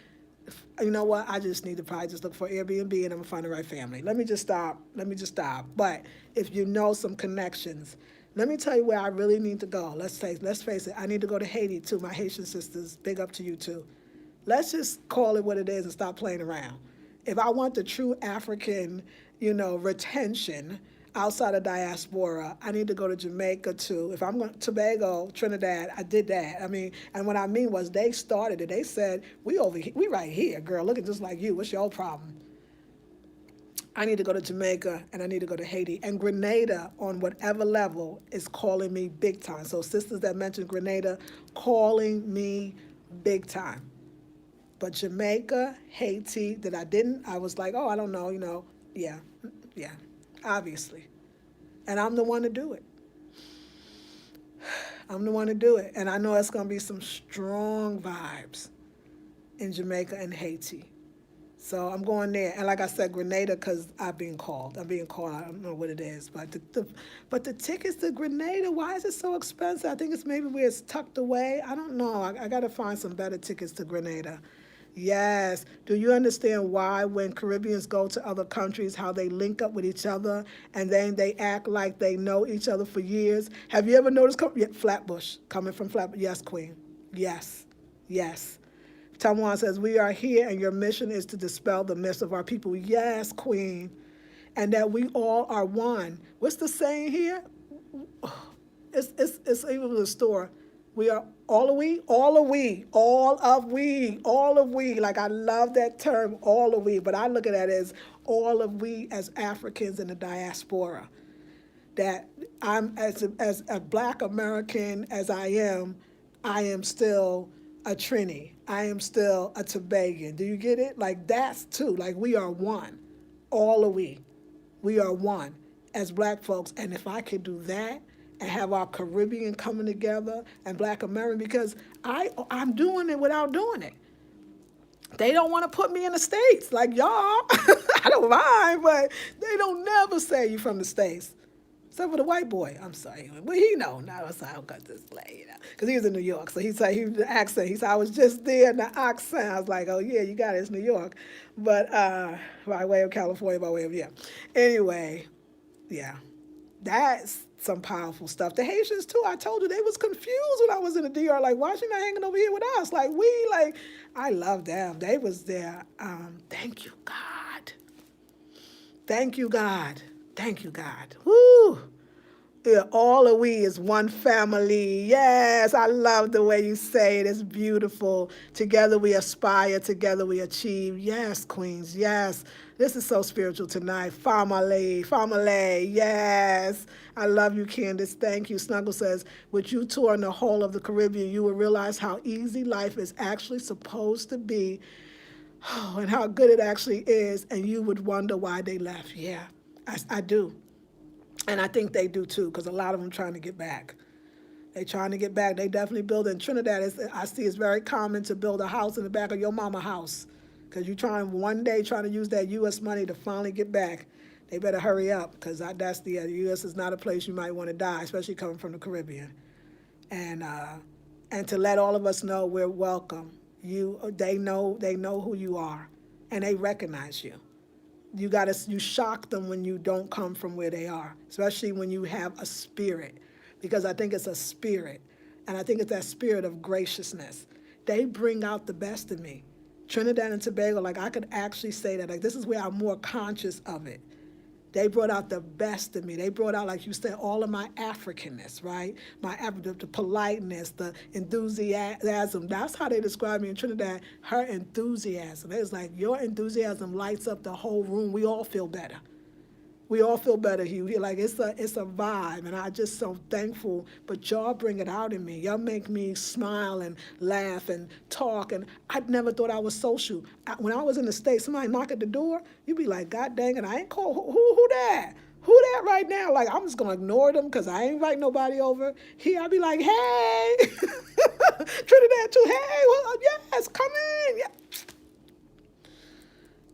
you know what? I just need to probably just look for Airbnb and I'm gonna find the right family. Let me just stop. But if you know some connections, let me tell you where I really need to go. Let's face it. I need to go to Haiti too. My Haitian sisters, big up to you too. Let's just call it what it is and stop playing around. If I want the true African, retention outside of diaspora, I need to go to Jamaica too. If I'm going to Tobago, Trinidad, I did that. I mean, and what I mean was they started it. They said, we over here, we right here, girl, looking just like you. What's your problem? I need to go to Jamaica and I need to go to Haiti. And Grenada, on whatever level, is calling me big time. So sisters that mentioned Grenada, calling me big time. But Jamaica, Haiti, that I was like, oh, I don't know, yeah, obviously. And I'm the one to do it. I'm the one to do it. And I know it's going to be some strong vibes in Jamaica and Haiti. So I'm going there. And like I said, Grenada, because I'm being called. I don't know what it is. But the tickets to Grenada, why is it so expensive? I think it's maybe where it's tucked away. I don't know. I got to find some better tickets to Grenada. Yes. Do you understand why when Caribbeans go to other countries, how they link up with each other and then they act like they know each other for years? Have you ever noticed? Flatbush, coming from Flatbush. Yes, Queen. Yes. Yes. Tamwan says, we are here and your mission is to dispel the myths of our people. Yes, Queen. And that we all are one. What's the saying here? It's even the store. We are all of we, all of we, all of we, all of we. Like, I love that term, all of we, but I look at that as all of we as Africans in the diaspora. That I'm, as a Black American as I am still a Trini. I am still a Tobagan. Do you get it? Like, that's too. Like, we are one. All of we. We are one as Black folks. And if I could do that, and have our Caribbean coming together and Black American, because I'm doing it without doing it. They don't want to put me in the States. Like, y'all, I don't mind, but they don't never say you from the States. Except for the white boy. I'm sorry. But he know. Now I don't got this play, because he was in New York. So he said, the accent, he said, I was just there, and the accent. I was like, oh, yeah, you got it. It's New York. But by way of California, by way of, yeah. Anyway, yeah. some powerful stuff. The Haitians too, I told you, they was confused when I was in the DR, like, why she not hanging over here with us? Like, I love them. They was there. Thank you, God. Thank you, God. Thank you, God. Woo! Yeah, all of we is one family. Yes, I love the way you say it. It's beautiful. Together we aspire. Together we achieve. Yes, queens. Yes. This is so spiritual tonight. Family. Family. Yes. I love you, Candace. Thank you. Snuggle says, with you touring the whole of the Caribbean, you will realize how easy life is actually supposed to be. Oh, and how good it actually is. And you would wonder why they left. Yeah, I do. And I think they do too, because a lot of them trying to get back. They trying to get back. They definitely build in Trinidad. I see it's very common to build a house in the back of your mama house, because you're trying one day trying to use that U.S. money to finally get back. They better hurry up, because that's the U.S. is not a place you might want to die, especially coming from the Caribbean. And to let all of us know we're welcome. They know who you are, and they recognize you. You shock them when you don't come from where they are, especially when you have a spirit, because I think it's a spirit, and I think it's that spirit of graciousness. They bring out the best in me. Trinidad and Tobago, like, I could actually say that, like, this is where I'm more conscious of it. They brought out the best in me. They brought out, like you said, all of my Africanness, right? The politeness, the enthusiasm. That's how they described me in Trinidad, her enthusiasm. It was like, your enthusiasm lights up the whole room. We all feel better. We all feel better, Hugh. Like, it's a vibe, and I just so thankful. But y'all bring it out in me. Y'all make me smile and laugh and talk. And I never thought I was social. When I was in the States, somebody knock at the door, you'd be like, God dang it, I ain't call. Who that? Who that right now? Like, I'm just gonna ignore them because I ain't invite nobody over. Here, I'd be like, hey, Trinidad too. Hey, well, yes, come in. Yeah.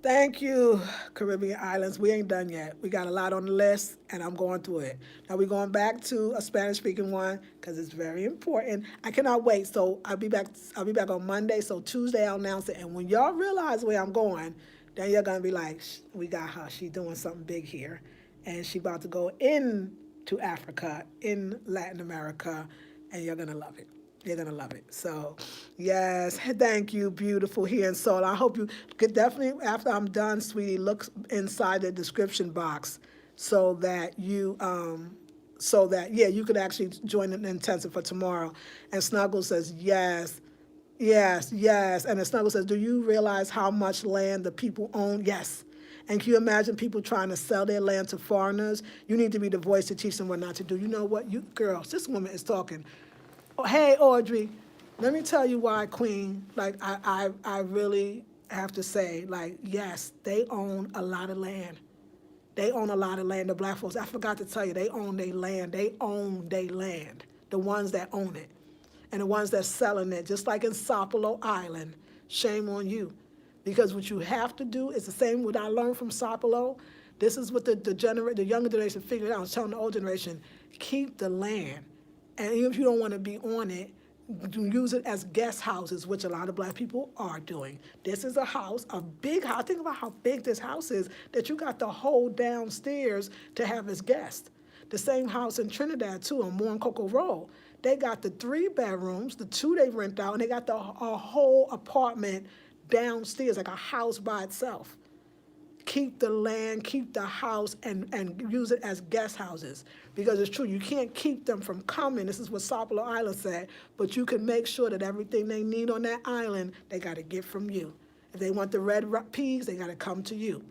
Thank you, Caribbean Islands. We ain't done yet. We got a lot on the list, and I'm going through it. Now we're going back to a Spanish-speaking one because it's very important. I cannot wait. So I'll be back on Monday. So Tuesday I'll announce it. And when y'all realize where I'm going, then you're gonna be like, we got her. She's doing something big here, and she about to go into Africa, in Latin America, and you're gonna love it. You're going to love it. So, yes, thank you, beautiful here in Seoul. I hope you could definitely, after I'm done, sweetie, look inside the description box so that you could actually join an intensive for tomorrow. And Snuggle says, yes, yes, yes. And then Snuggle says, do you realize how much land the people own? Yes. And can you imagine people trying to sell their land to foreigners? You need to be the voice to teach them what not to do. You know what? You girls, this woman is talking. Oh, hey, Audrey, let me tell you why, Queen. Like, I really have to say, like, yes, they own a lot of land. They own a lot of land, the black folks. I forgot to tell you, they own their land. They own their land, the ones that own it. And the ones that's selling it, just like in Sapelo Island, shame on you. Because what you have to do is the same what I learned from Sapelo. This is what the younger generation figured out. I was telling the old generation, keep the land. And even if you don't want to be on it, use it as guest houses, which a lot of black people are doing. This is a house, a big house. Think about how big this house is, that you got to hold downstairs to have as guests. The same house in Trinidad, too, on Moore and Cocoa Road. They got the 3 bedrooms, the 2 they rent out, and they got a whole apartment downstairs, like a house by itself. Keep the land, keep the house, and use it as guest houses. Because it's true, you can't keep them from coming. This is what Sapelo Island said. But you can make sure that everything they need on that island, they got to get from you. If they want the red peas, they got to come to you.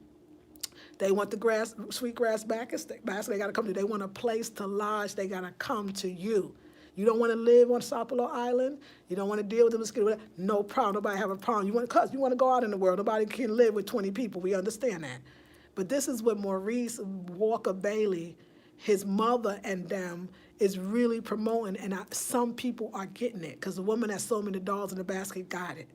They want the sweetgrass basket, they got to come to you. They want a place to lodge, they got to come to you. You don't want to live on Sapelo Island. You don't want to deal with the mosquito. No problem. Nobody have a problem. You want to go out in the world. Nobody can live with 20 people. We understand that. But this is what Maurice Walker Bailey, his mother and them, is really promoting. And some people are getting it because the woman that sold me the dolls in the basket got it.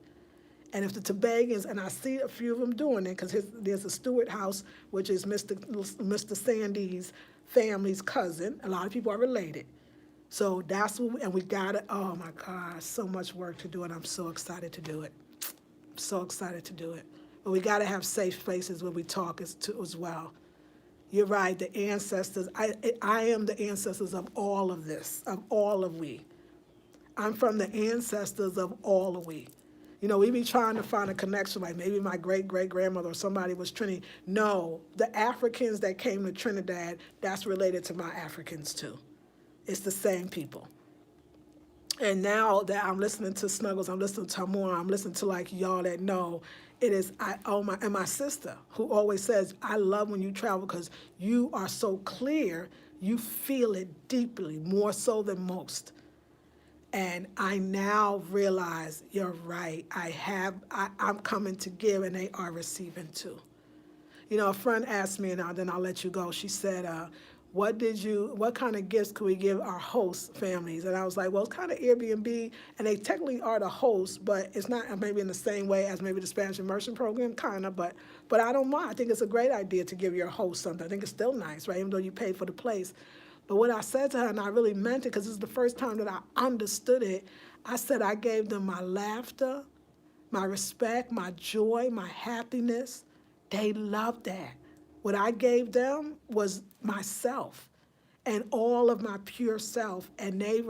And if the Tobagans, and I see a few of them doing it, because there's a Stewart house, which is Mr. Sandy's family's cousin. A lot of people are related. So that's what we got it. Oh my God, so much work to do, and I'm so excited to do it. I'm so excited to do it. But we got to have safe places where we talk as well. You're right, the ancestors. I am the ancestors of all of this, of all of we. I'm from the ancestors of all of we. You know, we be trying to find a connection, like maybe my great-great-grandmother or somebody was Trini. No, the Africans that came to Trinidad, that's related to my Africans too. It's the same people. And now that I'm listening to Snuggles, I'm listening to Tamora, I'm listening to like y'all that know, it is and my sister who always says, I love when you travel because you are so clear, you feel it deeply, more so than most. And I now realize you're right. I'm coming to give and they are receiving too. You know, a friend asked me, and then I'll let you go. She said, what kind of gifts could we give our host families? And I was like, well, it's kind of Airbnb, and they technically are the hosts, but it's not maybe in the same way as maybe the Spanish immersion program, kind of, but I don't mind. I think it's a great idea to give your host something. I think it's still nice, right, even though you paid for the place. But what I said to her, and I really meant it because this is the first time that I understood it, I said I gave them my laughter, my respect, my joy, my happiness. They loved that. What I gave them was myself and all of my pure self, and they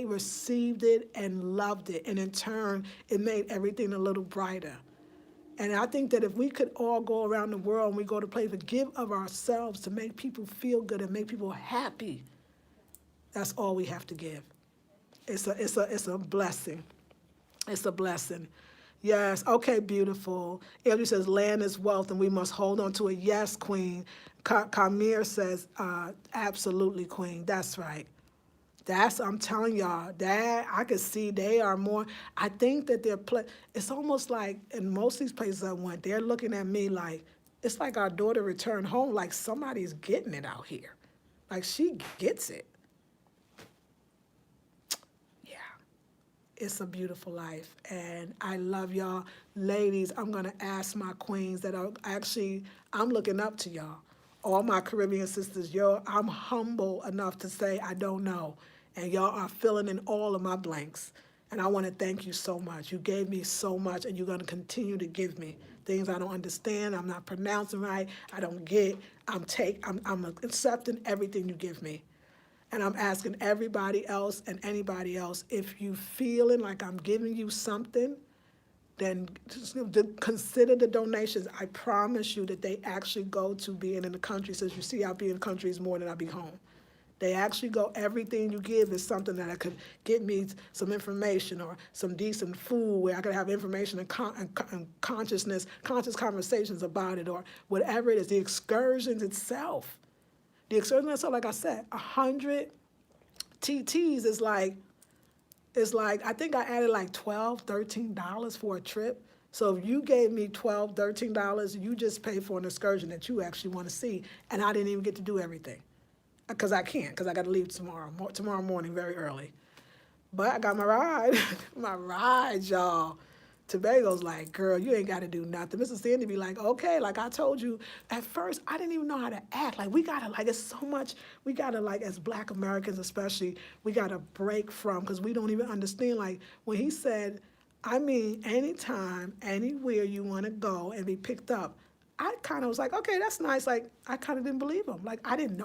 received it and loved it, and in turn, it made everything a little brighter. And I think that if we could all go around the world and we go to places to give of ourselves to make people feel good and make people happy, that's all we have to give. It's a blessing. It's a blessing. Yes. Okay, beautiful. Andrew says, land is wealth and we must hold on to it. Yes, Queen. Kamir says, absolutely, Queen. That's right. I'm telling y'all, that I could see they are more, I think that it's almost like in most of these places I went, they're looking at me like, it's like our daughter returned home, like somebody's getting it out here. Like she gets it. Yeah, it's a beautiful life. And I love y'all. Ladies, I'm gonna ask my queens that are actually, I'm looking up to y'all. All my Caribbean sisters, I'm humble enough to say I don't know. And y'all are filling in all of my blanks. And I want to thank you so much. You gave me so much, and you're going to continue to give me things I don't understand, I'm not pronouncing right, I don't get. I'm accepting everything you give me. And I'm asking everybody else and anybody else, if you feeling like I'm giving you something, then just consider the donations. I promise you that they actually go to being in the country. Since you see, I be in countries more than I be home. They actually go, everything you give is something that could get me some information or some decent food where I could have information and conscious conversations about it, or whatever it is. The excursions itself, like I said, 100 TTs is like, I think I added like $12, $13 for a trip. So if you gave me $12, $13, you just paid for an excursion that you actually want to see, and I didn't even get to do everything. Because I can't, because I got to leave tomorrow morning very early. But I got my ride, y'all. Tobago's like, girl, you ain't got to do nothing. Mrs. Sandy be like, okay, like I told you, at first, I didn't even know how to act. Like, we got to, like, it's so much, we got to, like, as Black Americans especially, we got to break from, because we don't even understand, like, when he said, I mean, anytime, anywhere you want to go and be picked up, I kind of was like, okay, that's nice. Like, I kind of didn't believe him. Like, I didn't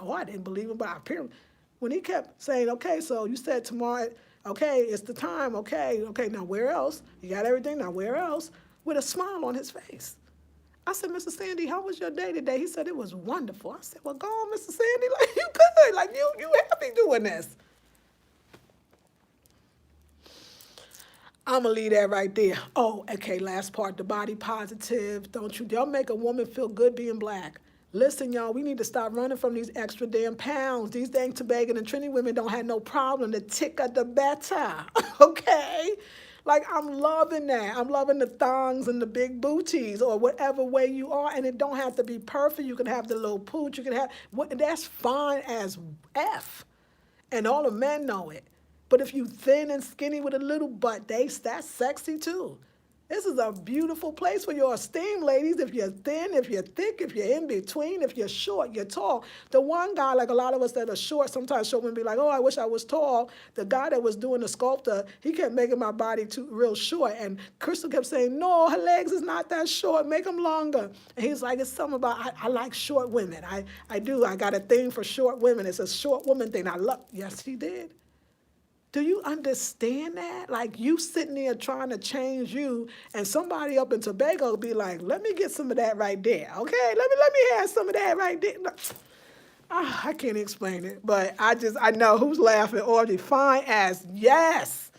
believe him, but apparently, when he kept saying, okay, so you said tomorrow, okay, it's the time, okay, now where else? You got everything, now where else? With a smile on his face. I said, Mr. Sandy, how was your day today? He said, it was wonderful. I said, well, go on, Mr. Sandy, like, you good, like, you happy doing this. I'm going to leave that right there. Oh, okay, last part, the body positive. Don't make a woman feel good being Black. Listen, y'all, we need to stop running from these extra damn pounds. These dang Tobago and Trinity women don't have no problem. The thicker, the better, okay? Like, I'm loving that. I'm loving the thongs and the big booties, or whatever way you are, and it don't have to be perfect. You can have the little pooch. You can have, that's fine as F, and all the men know it. But if you thin and skinny with a little butt, that's sexy too. This is a beautiful place for your esteemed ladies. If you're thin, if you're thick, if you're in between, if you're short, you're tall. The one guy, like a lot of us that are short, sometimes short women be like, oh, I wish I was tall. The guy that was doing the sculptor, he kept making my body too real short. And Crystal kept saying, no, her legs is not that short. Make them longer. And he's like, it's something about, I like short women. I do. I got a thing for short women. It's a short woman thing. I love, yes, he did. Do you understand that? Like you sitting there trying to change you, and somebody up in Tobago be like, "Let me get some of that right there, okay? Let me have some of that right there." I can't explain it, but I know who's laughing. Audrey, fine as yes.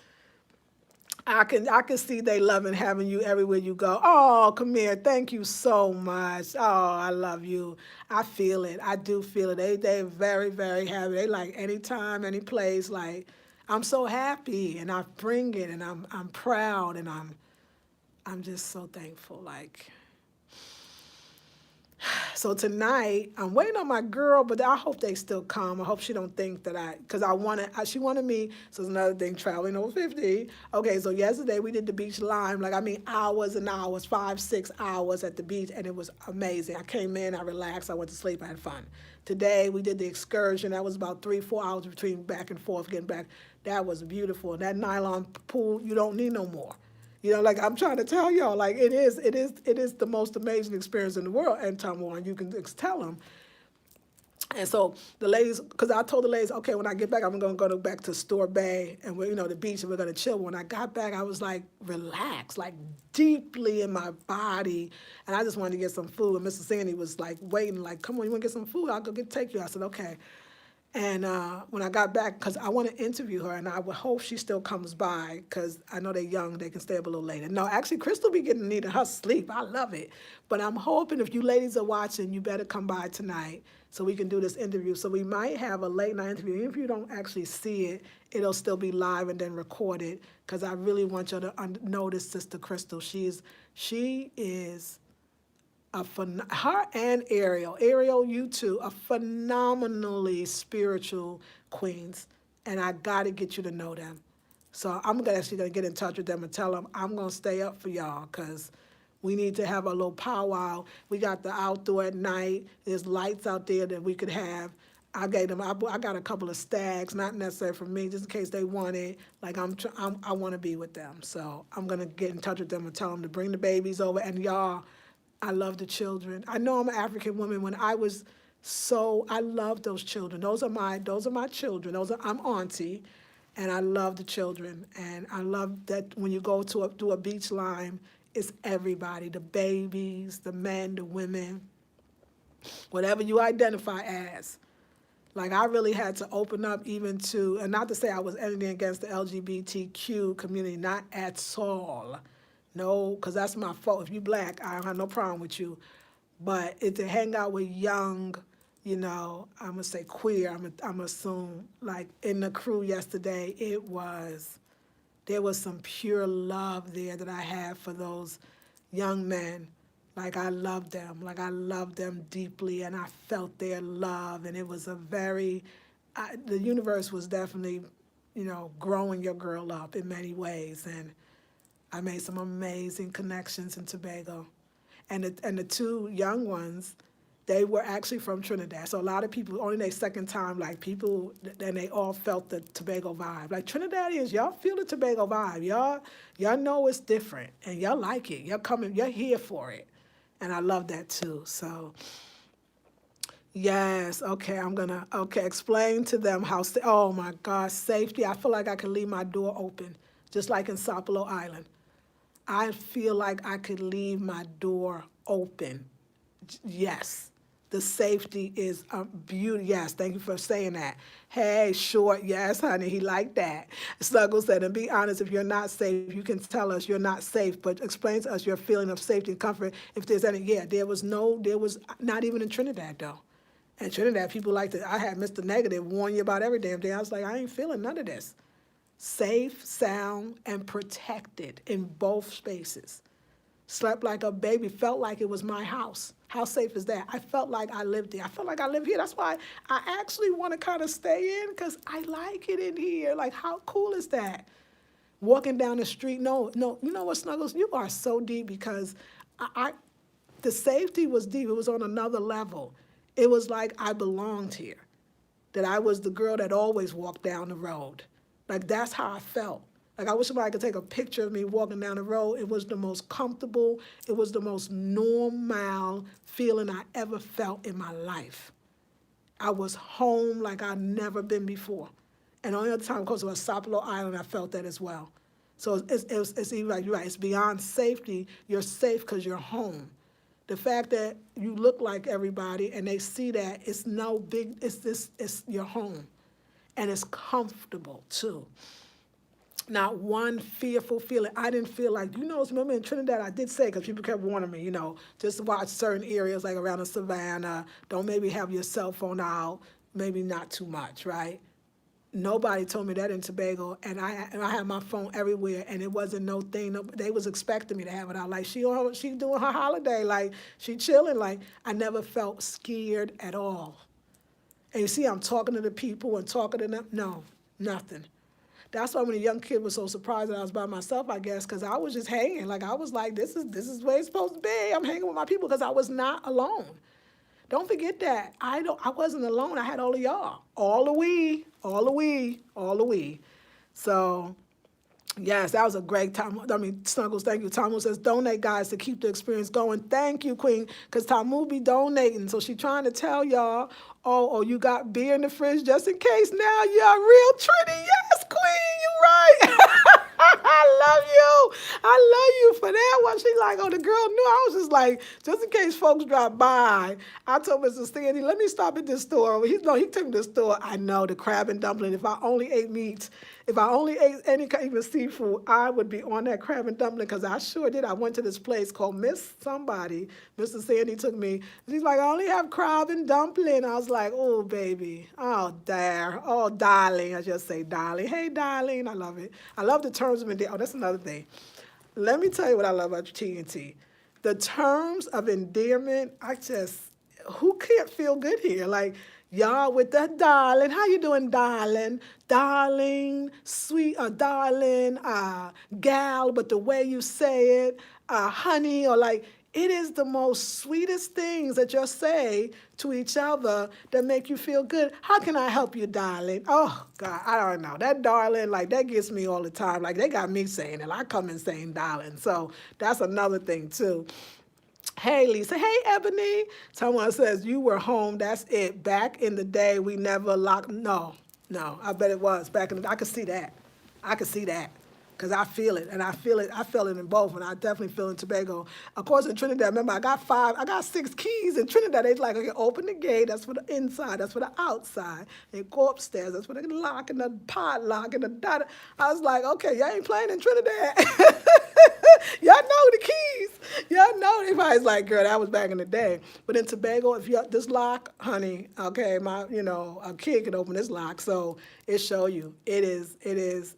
I can see they loving having you everywhere you go. Oh, come here. Thank you so much. Oh, I love you. I feel it. I do feel it. They very, very happy. They like anytime, any place. Like I'm so happy, and I bring it, and I'm proud, and I'm just so thankful. Like so tonight, I'm waiting on my girl, but I hope they still come. I hope she don't think that because she wanted me, so it's another thing, traveling over 50. Okay, so yesterday we did the beach lime, hours and hours, 5, 6 hours at the beach, and it was amazing. I came in, I relaxed, I went to sleep, I had fun. Today we did the excursion. That was about 3, 4 hours between back and forth, getting back. That was beautiful. And that nylon pool, you don't need no more. Like I'm trying to tell y'all, like it is the most amazing experience in the world. And Tom Warren, you can tell them. And so the ladies, because I told the ladies, okay, when I get back, I'm going to go back to Store Bay and the beach, and we're going to chill. When I got back, I was like relaxed, like deeply in my body, and I just wanted to get some food. And Mrs. Sandy was like waiting, like, come on, you want to get some food? I'll go take you. I said, okay. And when I got back, because I want to interview her, and I would hope she still comes by, because I know they're young, they can stay up a little later. No, actually, Crystal be needing her sleep. I love it. But I'm hoping if you ladies are watching, you better come by tonight so we can do this interview. So we might have a late night interview. Even if you don't actually see it, it'll still be live and then recorded, because I really want you to notice Sister Crystal. She is her and Ariel, you two are phenomenally spiritual queens, and I got to get you to know them. So I'm actually going to get in touch with them and tell them I'm going to stay up for y'all, because we need to have a little powwow. We got the outdoor at night. There's lights out there that we could have. I got a couple of stags, not necessarily for me, just in case they want it. Like I want to be with them. So I'm going to get in touch with them and tell them to bring the babies over. And y'all, I love the children. I know I'm an African woman. When I love those children. Those are my children. I'm auntie, and I love the children. And I love that when you go to a beach lime, it's everybody, the babies, the men, the women, whatever you identify as. Like I really had to open up even to, and not to say I was anything against the LGBTQ community, not at all. No, because that's my fault. If you black, I don't have no problem with you. But to hang out with young, I'm going to say queer, I'm going to assume, like in the crew yesterday, there was some pure love there that I had for those young men. Like I loved them deeply, and I felt their love. And it was the universe was definitely, growing your girl up in many ways. And I made some amazing connections in Tobago. And the two young ones, they were actually from Trinidad. So a lot of people, only their second time, like people, and they all felt the Tobago vibe. Like Trinidadians, y'all feel the Tobago vibe. Y'all know it's different, and y'all like it. You're here for it. And I love that too. So yes, okay, explain to them how, oh my God, safety. I feel like I can leave my door open, just like in Sapelo Island. I feel like I could leave my door open. Yes, the safety is beauty. Yes, thank you for saying that. Hey, short, yes, honey, he liked that. Snuggle said, and be honest, if you're not safe, you can tell us you're not safe, but explain to us your feeling of safety and comfort. If there's any, there was not even in Trinidad though. In Trinidad, people I had Mr. Negative warn you about every damn thing. I was like, I ain't feeling none of this. Safe, sound, and protected in both spaces. Slept like a baby, felt like it was my house. How safe is that? I felt like I lived there. I felt like I live here. That's why I actually want to kind of stay in, because I like it in here. Like, how cool is that? Walking down the street, no, no, you know what, Snuggles? You are so deep because I the safety was deep. It was on another level. It was like I belonged here, that I was the girl that always walked down the road. Like that's how I felt. Like I wish somebody could take a picture of me walking down the road. It was the most comfortable, it was the most normal feeling I ever felt in my life. I was home like I'd never been before. And the only other time, because it was Sapelo Island, I felt that as well. So it's even like you're right, it's beyond safety. You're safe because you're home. The fact that you look like everybody and they see that, it's no big, it's your home. And it's comfortable too. Not one fearful feeling. I didn't feel like, remember in Trinidad, I did say, because people kept warning me, just watch certain areas like around the savannah. Don't maybe have your cell phone out, maybe not too much, right? Nobody told me that in Tobago, and I had my phone everywhere, and it wasn't no thing. They was expecting me to have it out. Like, she doing her holiday, like, she chilling. Like, I never felt scared at all. And you see, I'm talking to the people and talking to them. No, nothing. That's why when a young kid was so surprised that I was by myself, I guess, because I was just hanging. Like, I was like, this is where it's supposed to be. I'm hanging with my people because I was not alone. Don't forget that. I wasn't alone. I had all of y'all. All the we. So, yes, that was a great time. I mean, Snuggles, thank you. Tamu says, donate, guys, to keep the experience going. Thank you, Queen, because Tamu be donating. So she trying to tell y'all, oh, you got beer in the fridge just in case now you're a real Trini. Yes, Queen, you right. I love you for that one. She like, oh, the girl knew. I was just like, just in case folks drop by, I told Mr. Stanley, let me stop at this store. He took me to the store. I know, the crab and dumpling. If I only ate meats, if I only ate any kind of seafood, I would be on that crab and dumpling because I sure did. I went to this place called Miss Somebody. Mr. Sandy took me. He's like, I only have crab and dumpling. I was like, oh, baby. Oh, there. Oh, darling. I just say darling. Hey, darling. I love it. I love the terms of endearment. Oh, that's another thing. Let me tell you what I love about T&T. The terms of endearment, who can't feel good here? Like, y'all with the darling, how you doing, darling? Darling, sweet, darling, gal, but the way you say it, honey, or like, it is the most sweetest things that you'll say to each other that make you feel good. How can I help you, darling? Oh, God, I don't know. That darling, like, that gets me all the time. Like, they got me saying it. I come in saying darling. So that's another thing, too. Hey, Lisa. Hey, Ebony. Someone says, you were home. That's it. Back in the day, we never locked. No, I bet it was. Back in the day. I could see that. Because I feel it, and I felt it in both, and I definitely feel it in Tobago. Of course, in Trinidad, remember, I got 6 keys. In Trinidad, they like, okay, open the gate, that's for the inside, that's for the outside. And go upstairs, that's for the lock and the padlock and the dot. I was like, okay, y'all ain't playing in Trinidad. Y'all know the keys. Y'all know. Everybody's like, girl, that was back in the day. But in Tobago, if you this lock, honey, okay, a kid can open this lock, so it show you. It is.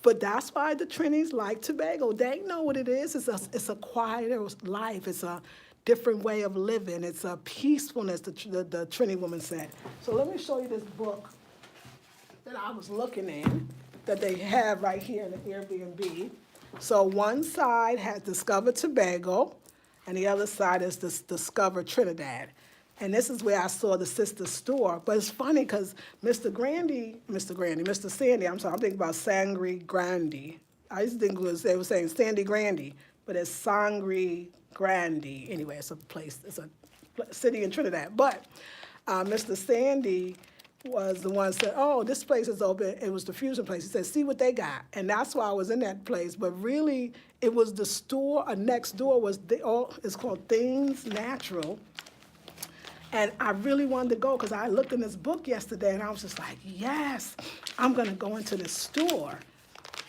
But that's why the Trinis like Tobago. They know what it is. It's a quieter life. It's a different way of living. It's a peacefulness, the Trini woman said. So let me show you this book that I was looking in that they have right here in the Airbnb. So one side has Discover Tobago, and the other side is Discover Trinidad. And this is where I saw the sister store. But it's funny because Mr. Sandy, I'm thinking about Sangre Grande. I used to think they were saying Sandy Grande, but it's Sangre Grande. Anyway, it's a city in Trinidad. But Mr. Sandy was the one that said, oh, this place is open. It was the fusion place. He said, see what they got. And that's why I was in that place. But really, it was the store, next door it's called Things Natural. And I really wanted to go because I looked in this book yesterday and I was just like, yes, I'm going to go into this store.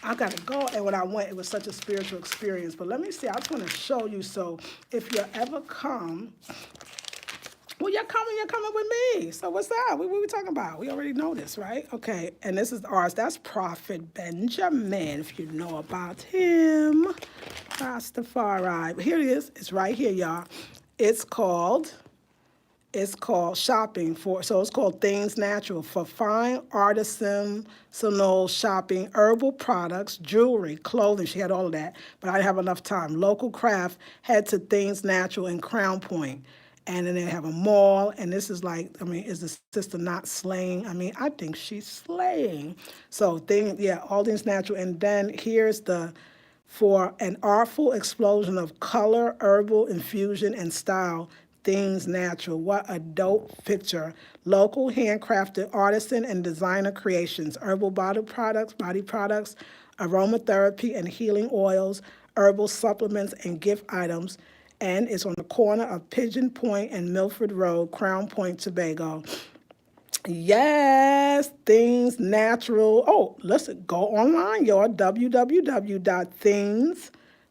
I got to go. And when I went, it was such a spiritual experience. But let me see. I just want to show you. So if you ever come, well, you're coming with me. So what's that? What are we talking about? We already know this, right? Okay. And this is ours. That's Prophet Benjamin, if you know about him. Rastafari. Here it is. It's right here, y'all. It's called it's called shopping for, so it's called Things Natural for fine artisanal shopping, herbal products, jewelry, clothing. She had all of that, but I didn't have enough time. Local craft, head to Things Natural in Crown Point. And then they have a mall, and this is like, I mean, is the sister not slaying? I mean, I think she's slaying. So all things natural. And then here's for an artful explosion of color, herbal infusion, and style, things natural. What a dope picture. Local handcrafted artisan and designer creations, herbal body products, aromatherapy and healing oils, herbal supplements and gift items. And it's on the corner of Pigeon Point and Milford Road, Crown Point, Tobago. Yes, things natural. Oh, listen, go online, y'all. www.things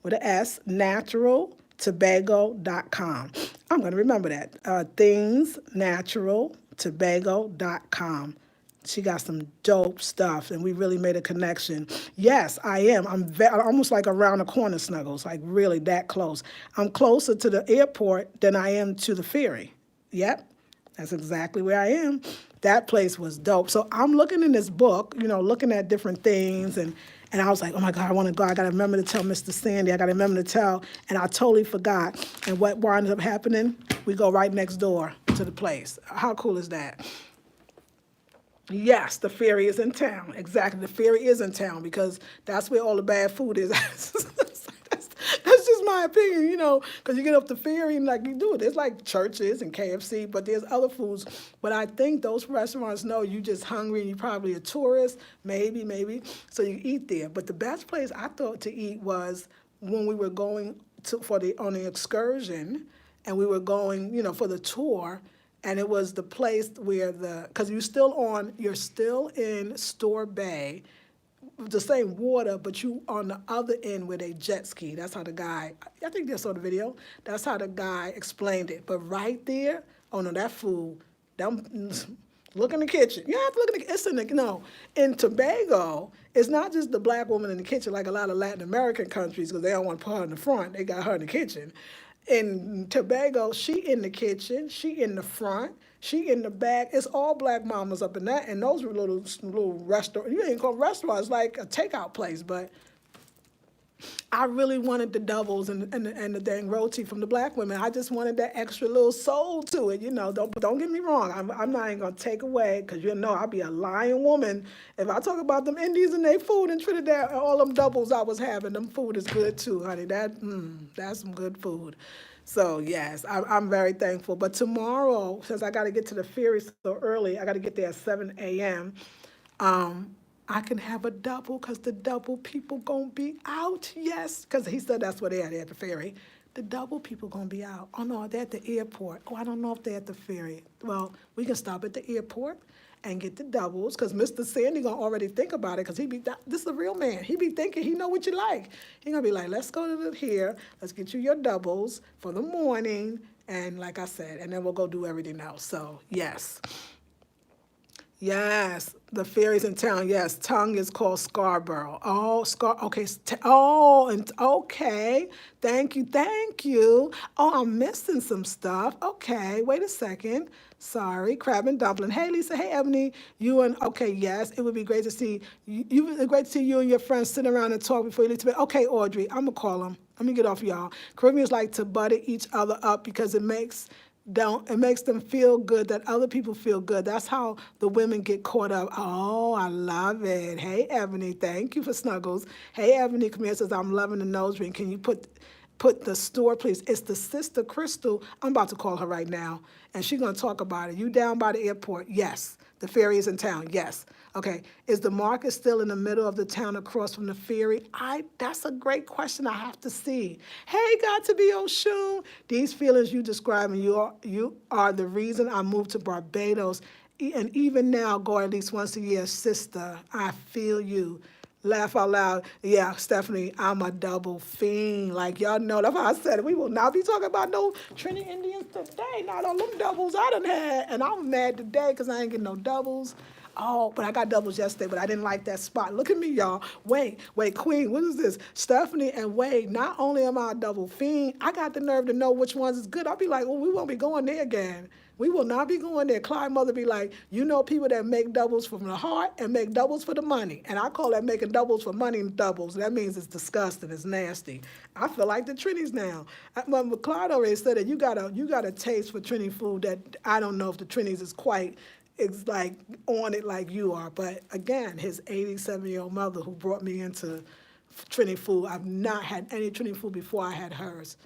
with an S, naturaltobago.com. I'm going to remember that. Thingsnaturaltobago.com. She got some dope stuff, and we really made a connection. Yes, I am. I'm almost like around the corner, Snuggles, like really that close. I'm closer to the airport than I am to the ferry. Yep, that's exactly where I am. That place was dope. So I'm looking in this book, looking at different things, and I was like, oh my God, I want to go. I got to remember to tell Mr. Sandy. I got to remember to tell, and I totally forgot. And what winds up happening, we go right next door to the place. How cool is that? Yes, the ferry is in town. Exactly, the ferry is in town because that's where all the bad food is. That's just my opinion, because you get off the ferry and like you do it. There's like churches and KFC, but there's other foods. But I think those restaurants know you just hungry and you're probably a tourist, maybe. So you eat there. But the best place I thought to eat was when we were going on the excursion, and we were going, for the tour. And it was the place where because you're still in Store Bay, the same water, but you on the other end where they jet ski. That's how the guy, I think they saw the video. That's how the guy explained it. But right there, oh no, that food, look in the kitchen. You have to look in the, in Tobago, it's not just the black woman in the kitchen like a lot of Latin American countries because they don't want to put her in the front. They got her in the kitchen. In Tobago, she in the kitchen, she in the front, she in the back. It's all black mamas up in that, and those were little restaurants. You ain't call restaurants, like a takeout place, but I really wanted the doubles and the dang roti from the black women. I just wanted that extra little soul to it, Don't get me wrong. I'm not even gonna take away, because I'll be a lying woman if I talk about them Indians and their food in Trinidad. All them doubles I was having, them food is good too, honey. That's some good food. So yes, I'm very thankful. But tomorrow, since I got to get to the ferry so early, I got to get there at 7 a.m. I can have a double because the double people gonna be out. Yes, because he said that's where they're at the ferry. The double people gonna be out. Oh no, they're at the airport. Oh, I don't know if they're at the ferry. Well, we can stop at the airport and get the doubles because Mr. Sandy gonna already think about it because this is a real man. He be thinking he know what you like. He gonna be like, let's go to here. Let's get you your doubles for the morning. And like I said, and then we'll go do everything else. So yes. Yes, the ferry's in town. Yes, tongue is called Scarborough. Oh, okay. Okay. Thank you. Oh, I'm missing some stuff. Okay, wait a second. Sorry, crab and dumpling. Hey, Lisa. Hey, Ebony. Okay, yes, it would be great to see you. Great to see you and your friends sit around and talk before you leave to bed. Okay, Audrey, I'm gonna call them. Let me get off y'all. Caribbeans like to butter each other up because it makes them feel good, that other people feel good. That's how the women get caught up. Oh, I love it. Hey, Ebony, thank you for Snuggles. Hey, Ebony, come here, says, I'm loving the nose ring. Can you put the store, please? It's the sister Crystal. I'm about to call her right now, and she's going to talk about it. You down by the airport? Yes. The ferry is in town? Yes. Okay. Is the market still in the middle of the town across from the ferry? That's a great question. I have to see. Hey, got to be Oshun. These feelings you describe, and you are the reason I moved to Barbados, and even now go at least once a year. Sister, I feel you. Laugh out loud. Yeah, Stephanie, I'm a double fiend. Like, y'all know, that's how I said it. We will not be talking about no Trinity Indians today. Not all them doubles I done had. And I'm mad today because I ain't getting no doubles. Oh, but I got doubles yesterday, but I didn't like that spot. Look at me, y'all. Wait, Queen, what is this? Stephanie and Wade, not only am I a double fiend, I got the nerve to know which ones is good. I'll be like, well, we won't be going there again. We will not be going there. Clyde mother be like, you know people that make doubles from the heart and make doubles for the money. And I call that making doubles for money and doubles. That means it's disgusting. It's nasty. I feel like the Trinis now. Clyde already said that you got a taste for Trini food that I don't know if the Trinis is quite like on it like you are. But again, his 87-year-old mother who brought me into Trini food, I've not had any Trini food before I had hers.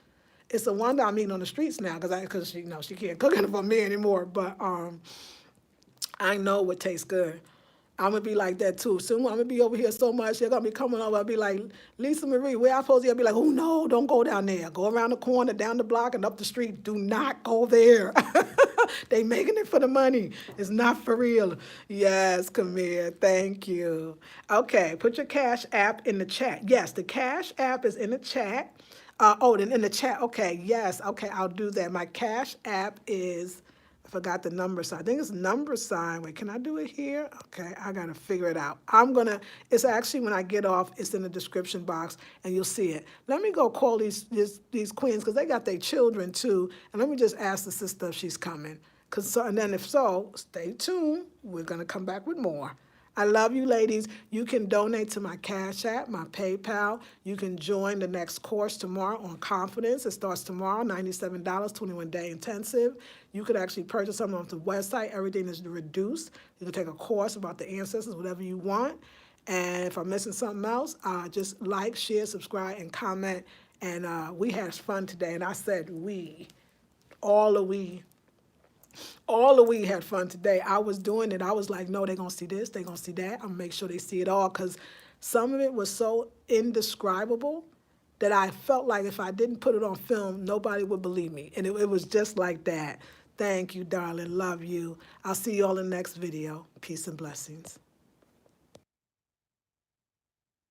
It's a wonder I'm eating on the streets now because she she can't cook it for me anymore. But I know what tastes good. I'm gonna be like that too. Soon I'm gonna be over here so much. They're gonna be coming over. I'll be like, Lisa Marie, where I supposed to? I'll be like, oh no, don't go down there. Go around the corner, down the block, and up the street. Do not go there. They making it for the money. It's not for real. Yes, Camille. Thank you. Okay, put your Cash App in the chat. Yes, the Cash App is in the chat. Then in the chat. Okay, yes. Okay, I'll do that. My Cash App is, I forgot the number sign. I think it's number sign. Wait, can I do it here? Okay, I gotta figure it out. It's actually when I get off, it's in the description box and you'll see it. Let me go call these queens because they got their children too. And let me just ask the sister if she's coming. And then if so, stay tuned. We're gonna come back with more. I love you, ladies. You can donate to my Cash App, my PayPal. You can join the next course tomorrow on confidence. It starts tomorrow, $97, 21-day intensive. You could actually purchase something off the website. Everything is reduced. You can take a course about the ancestors, whatever you want. And if I'm missing something else, just like, share, subscribe, and comment. And we had fun today. And I said we, all of we. All of we had fun today. I was doing it. I was like, no, they're going to see this. They're going to see that. I'm going to make sure they see it all because some of it was so indescribable that I felt like if I didn't put it on film, nobody would believe me. And it was just like that. Thank you, darling. Love you. I'll see you all in the next video. Peace and blessings.